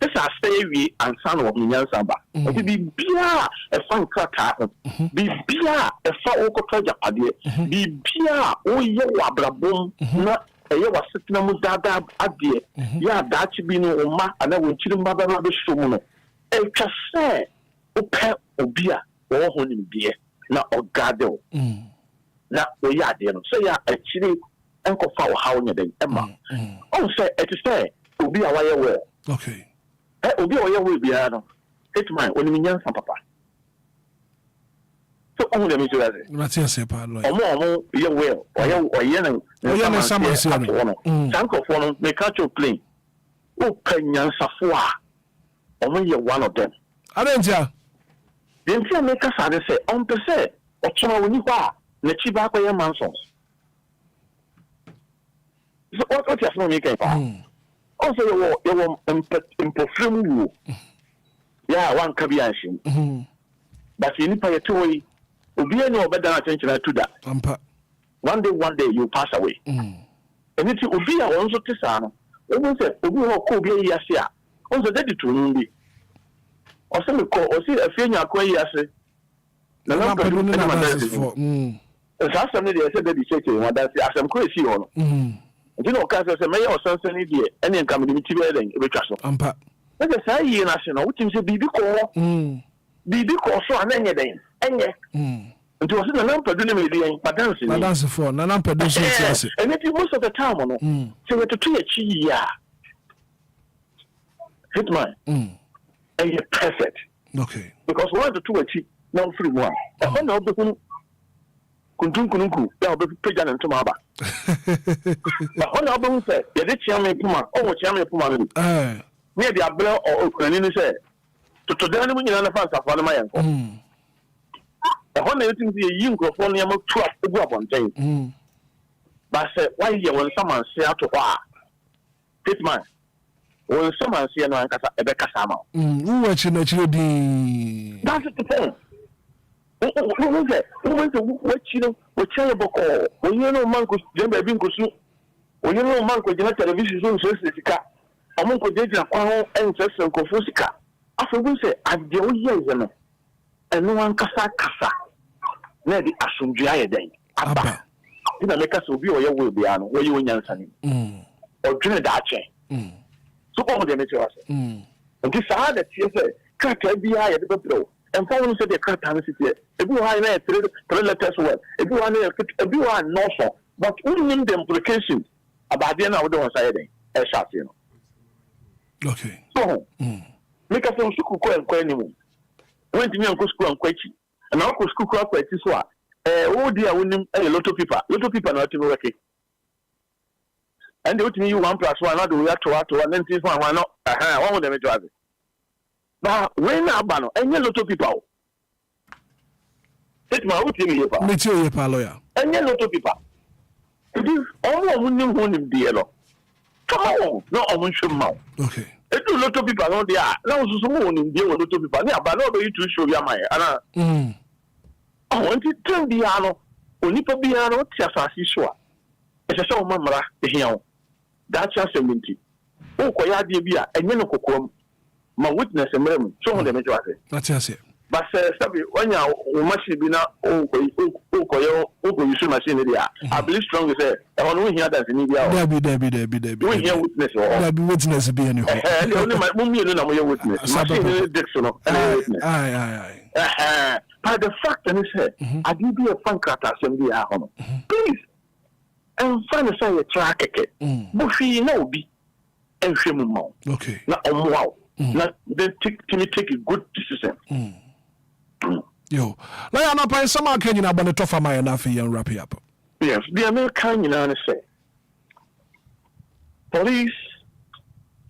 this are say we and son of nyansa ba obi bi bia e fan krata bi bia e fa okoka ja ade bi bia o ye wabrabom na eye wasetena mu dada ade ya dachi bi no ma ana wo chiri mbaba ba be shomu no e twa say ope Obia wo ho ni bie na ogado na o ya de no so ya akiri enko fa wo hawo nyeden ema on say it say Obia wa ye we okay Obia wa ye we bia no Hitman oni mi nyansa papa so on le mi so yaze Matia se pa lo omo ye we o ye na samansi no sanko fo no me catch your plane o kanyansa fo a omo ye one of them adentia then say make us say on per se o chama woni kwa na chi ba kwa ye manson so what you know me kai pa on say you impofremu wo ya wan ka bi anshin but you ni pa ye toyi obi eni obeda na chenchina tuda ampa one day you pass away and it obi a won so tisa no o say obi ho ko obi yi ase a on so dedi to nbi o se me ko o si afenya akwa yi ase na na padu ni na dance for sa sam ni dey say baby check you dance asem ko esi ho no nti no ka say me ye o sansan ni dey ene nka me ti be den e betwa so ampa e dey say yi na se no wutim say bibi ko so anenye den enye nti o se na padu ni me dey dance for na padu so ti ase and it most of the time no say we to ya chi ya Hitman and you're perfect. Okay. Because one of the two achieve now free one. And when I'll be kuntunku, I'll be pagan and tomaba. But when I'll be said, the rich young puma, oh, young puma, near the abel or Ukrainian said, to the enemy in the fans of one of my uncle. And when they think the young of one young trap to go up on thing. But I said, why you when someone say out to war? Hitman. When someone see no ankasa ebeka sama wachi na chiro di that's the point wachi no wachi boko onye no man ko jembe bi nkosu onye no man ko jina television so sika amon ko jina kwa ho ense ko fusika afobu se ade o ye no eno ankasa kasa na di asumdua ye den aba ina meka so bi o ye wo bia no wo ye onyansa ni odwene da ache so on the nature and this are that you say kata bia ya de bebro and for say the kata na city e bi ha na three letters word e bi ha no so but only the implications about the na we don say den e sharp you know okay so make us school ko enko animu when ti me enko school enko achi and na ko school ko achi so o dia wonim e lot of people na to work and they would you 1 + 1 not do that to and then this one why not one of them drive it but when abano and you lot of people it my what you here me tell you pa lawyer and you lot of people it is all who him dear lo come on no on show mouth okay it do lot of people no there now so some him dear lot of people na ba no be you to show ya my ana I want to tell the ano onipa bia no ti asasi so a e se so mamra ehia that's just 70 o ko ya de bia enye no kokom ma witness emrem so ho de me jwase that's it but sabi onya o machine bi na o ko use machine dia I believe strong say e ho no hia dance ni bia o Debbie we hear witness o Debbie witness bi any ho only my mummy no na mo witness machine Dixon no witness aye By the fact that he said, I give you a fan cut assembly at home. Please, and find a say a track it. But she no be and she mouth. Okay. Now, wow. Now, then take a good decision. Yo, like I'm not paying some can you know about the tough of my enough and wrap it up. Yes, the American, you know, say police,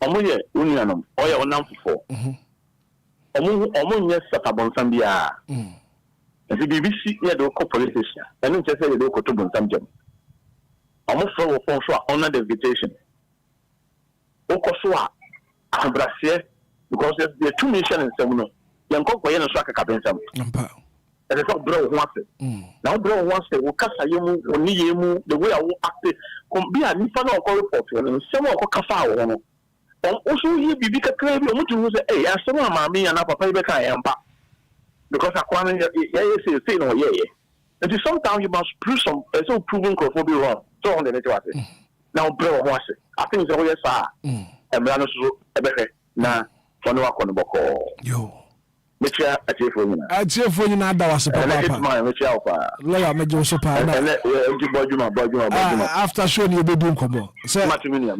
Omoye, Unianum, or your number 4. Omo yes, Satabon Sambia. And the BBC near the local police station, and then just say the local to Bonsam. Almost for honor the invitation. Okoswa, Abrasia, because there's 2 missions in Semuno. Young Coco and Swaka Cabensam. And it's not bro wants it. Now, bro wants it. Will cast a young Niemu, the way I will act it. Be a Nifano call report, and some of Cafa. Also, he be a clear to say, hey, I saw mammy and Papa Becca I am back. Because I can't say no, yeah. And sometimes you must prove some, so proven could be wrong. So on the network. Now, bro wants it. I think it's always far. And Manos, a better. Now, for no one boko. Yo. Which I cheer for you. I cheer for you now. That was a Hitman, which Alpha. Lola, make you so proud. After showing you be doing combo. So, I you be a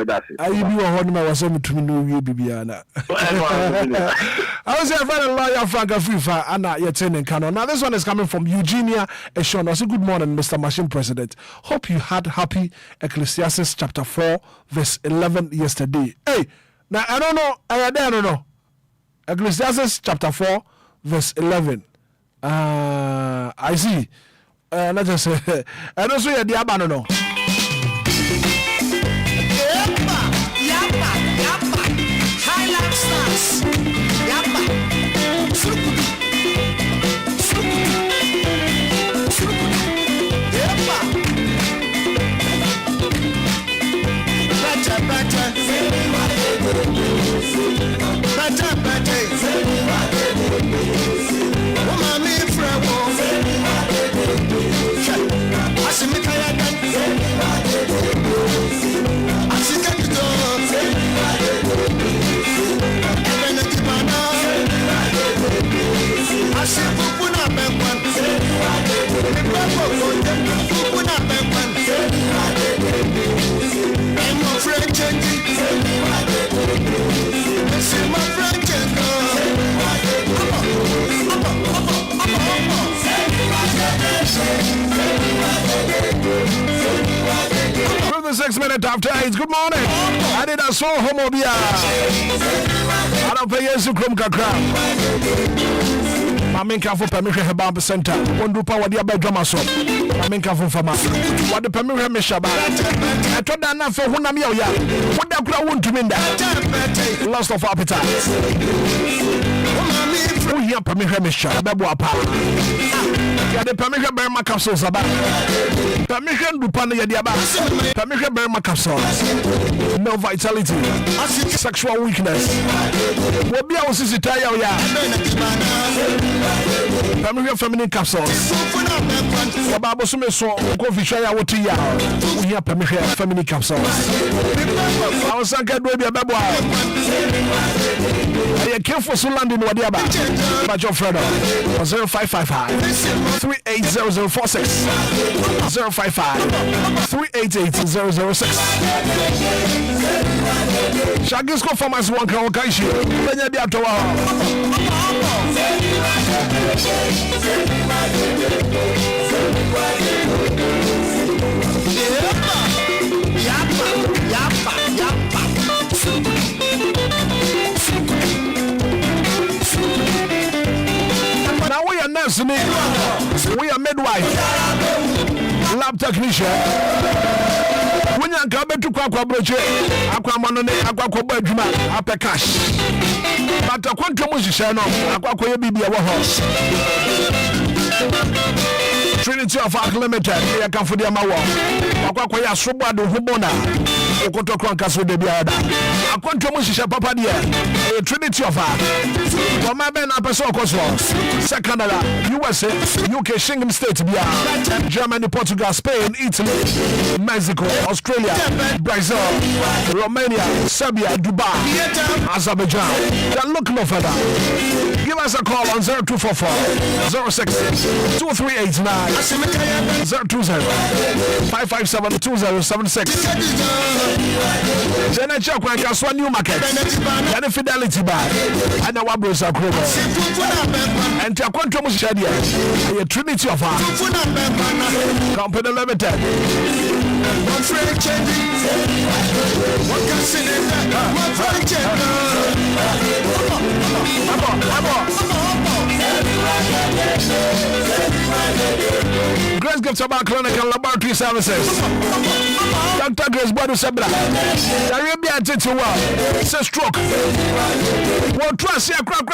horn, I was able to know you, Bibiana. I was a very lawyer, Frank Afrifa, Anna, your tenant canon. Now, this one is coming from Eugenia Eshon. Also, good morning, Mr. Machine President. Hope you had happy Ecclesiastes chapter 4, verse 11 yesterday. Hey, now I don't know. I don't know. Ecclesiastes chapter 4, verse 11. I see. Not just say, I don't see a diabano. Highlife stars. From the 6 minutes after 8, good morning. Anidaso Wɔhɔ Obia. I don't pay you to Kakra. Maminka for permission Hebamp Center. One do power the above drama so. Maminka for Fama. What the permission Mishaba. I told Anna for Hunamia. What the crowd won't to mean that. Lost of appetite. Who here permission Mishaba? Babuapa. The permission Berma capsules about permission to pan the Diaba, permission Berma capsules, no vitality, sexual weakness. Obia was his tire, permission feminine capsules. Baba Sume so coffee shaya watia. We have permission feminine capsules. I was Sanka Dobia Babua. I came for Suland in Wadiaba, but your friend 0555. 380046 055 388 006 Shaggy's go for my one can walk issue. Then you have to now we are nursing it. We are midwife, lab technician. When you come to Quaquabroche, Aquamanone, Aquabajuma, Upper Cash. But a quantum musician, Aquaquia Bibia Wɔhɔ. Trinity of Arc Limited, here come for the Amawa. Aquaquia Subado Hubona. Okoto Krankaso de Biada. A contromusha papa dear, a trinity of her. Wama Ben Apaso Koso, Canada, USA, UK, Schengen State, Germany, Portugal, Spain, Italy, Mexico, Australia, Brazil, Romania, Serbia, Dubai, Azerbaijan. Then look no further. Give us a call on 0244 06 2389 020 557 2076. Then I check when I saw new market. Then a fidelity bar. And our bros are cool. And your control was shed here. A trinity of her. Company Limited. Grace Gifts about clinical laboratory services. Dr. Grace Bodo Sabra. Arabia Titi Wow. It's a stroke. What trust here? Crack.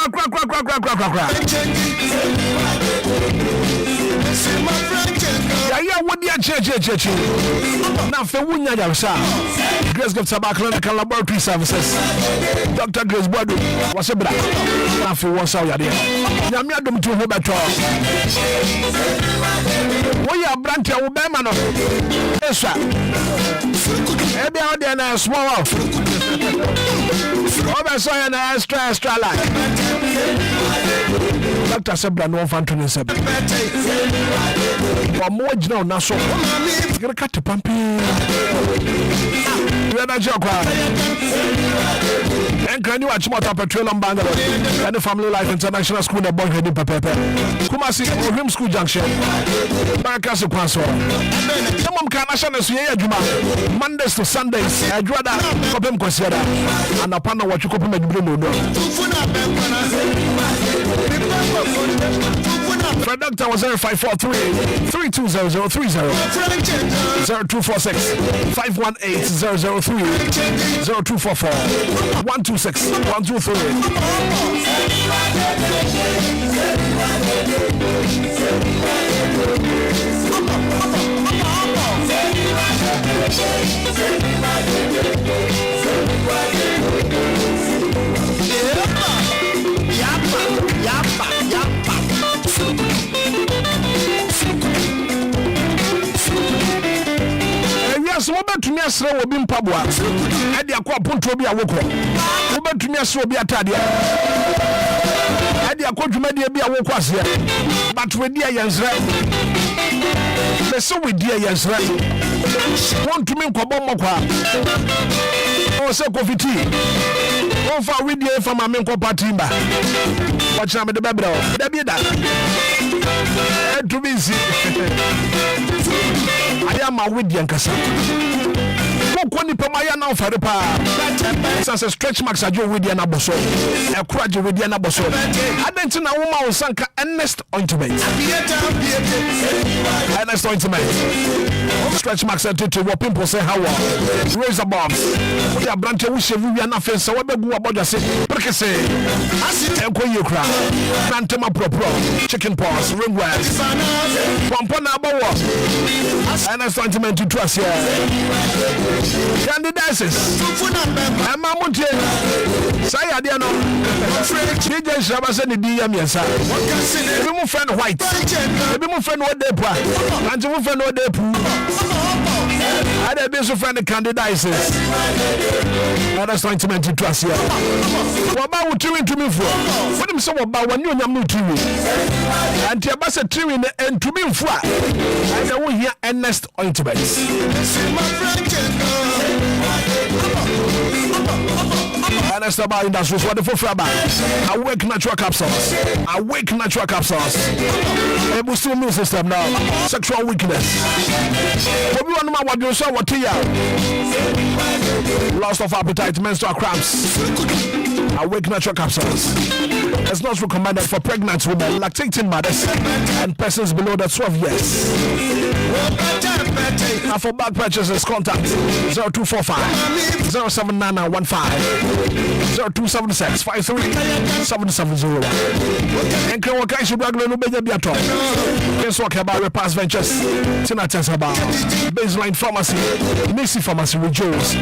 Yeah, what the church. Now, for Wunya Yamsa. Grace Gifts about clinical laboratory services. Dr. Grace Bodo was a bra. Now, for one saw ya there. Yamiadum to Huberto. We are branch of Bemano. Yes, sir. Every out there now, small off. Over so an extra like. Dr. Sebra, no fantasy. For more general, Nassau. You're going to cut the pumpy. You're not joking. And can you watch more top petroleum Bangalore and the Family Life International School, the boy heading Pepe? Kumasi, Rim School Junction. Barakasu Kwaso. Some can national Mondays to Sundays. I'd rather Kopem Kwasiada and upon what you call me Bruno. For Doctor was 0543 320030 0246 518 003 0244 126 123. So wobɛtumi asrɛ wɔ bi mpaboa ɛde akɔ aponto bi awokɔ wobɛtumi asrɛ obi atade ɛde akɔ dwumadie bi awokɔ aseɛ but wedi ayɛnsrɛ bɛsɛ wedi ayɛnsrɛ wontumi nkɔbɔ mmɔkɔ a ɔwɔ sɛ kɔfiti wɔmfa wedie fa ma me nkɔ party ba wɔkyena mede bɛbrɛ wo da bi da ɛtumi nsi I am a Widian Cassa. Who nipa maya na ofare pa sanse stretch marks ajo Widian aboso e kuraje Widian aboso adenti na woma osanka Ernest ointment stretch marks to what people say how razor bombs we are branch we shave we na fence we begu aboja se prekese enko yekra plantema propro chicken paws ringworms pompo na abawo Ernest ointment to trust here candidates Emma Monte say adia no DJ Shaba say di ya miensa ebi mu friend white ebi mu friend what dey pa and mu friend what dey pu ada be so friend candidates Ernest ointment to trust here woba wutiri ntumi fo wodi me say woba wani onyam no tiri anti aba say tiri ne ntumi mfo a ada wo hia Ernest ointment Ernest about industry what the for about awake natural capsules a boosting immune system now sexual weakness we want to what you saw what here loss of appetite menstrual cramps awake natural capsules it's not recommended for pregnant women lactating mothers and persons below the 12 years And for bag purchases, contact 0245 079915 0276 53 and can work out regular no better be at all. Let's talk about Repass Ventures, Tina Tesaba, Baseline Pharmacy, Macy Pharmacy with Joe's,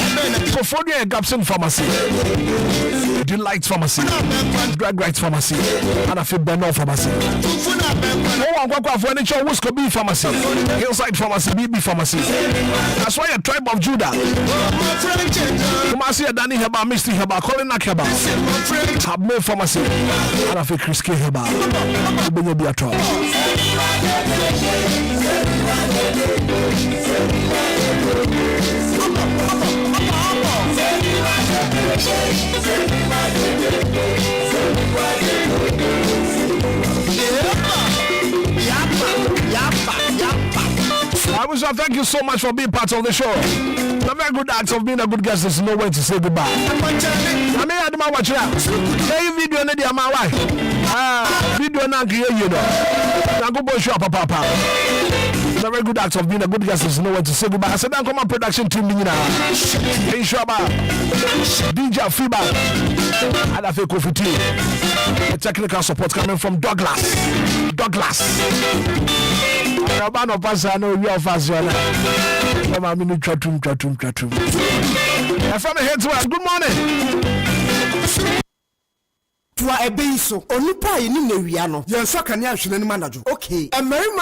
Confordia Gapson Pharmacy, Delight Pharmacy, Drag Rights Pharmacy, and a Fit Beno Pharmacy. Oh, I'm going to furniture, Wisco B Pharmacy, Hillside Pharmacy, BB Pharmacy. That's why a tribe of Judah. Kumasi Dani Heba, Misty Heba, Colin Heba, Habme Pharmacy, and a Fit Chris K Heba. Be a talk. I wish I thank you so much for being part of the show. The very good act of being a good guest is no way to say goodbye. I mean, I don't watch that. Hey, video na dia my wife. Video na create you know. Na go show papa. The very good act of being a good guest is no way to say goodbye. I said, "Come on, production team, Nina. Inshaba, DJ Fiba, and I feel coffee tea. The technical support coming from Douglas. Rabano Pasa, no, you are fast. I'm a minute chatum. From here to us, good morning. To a beso, only pie in the Wiano. You're so can you manager. Okay, a merry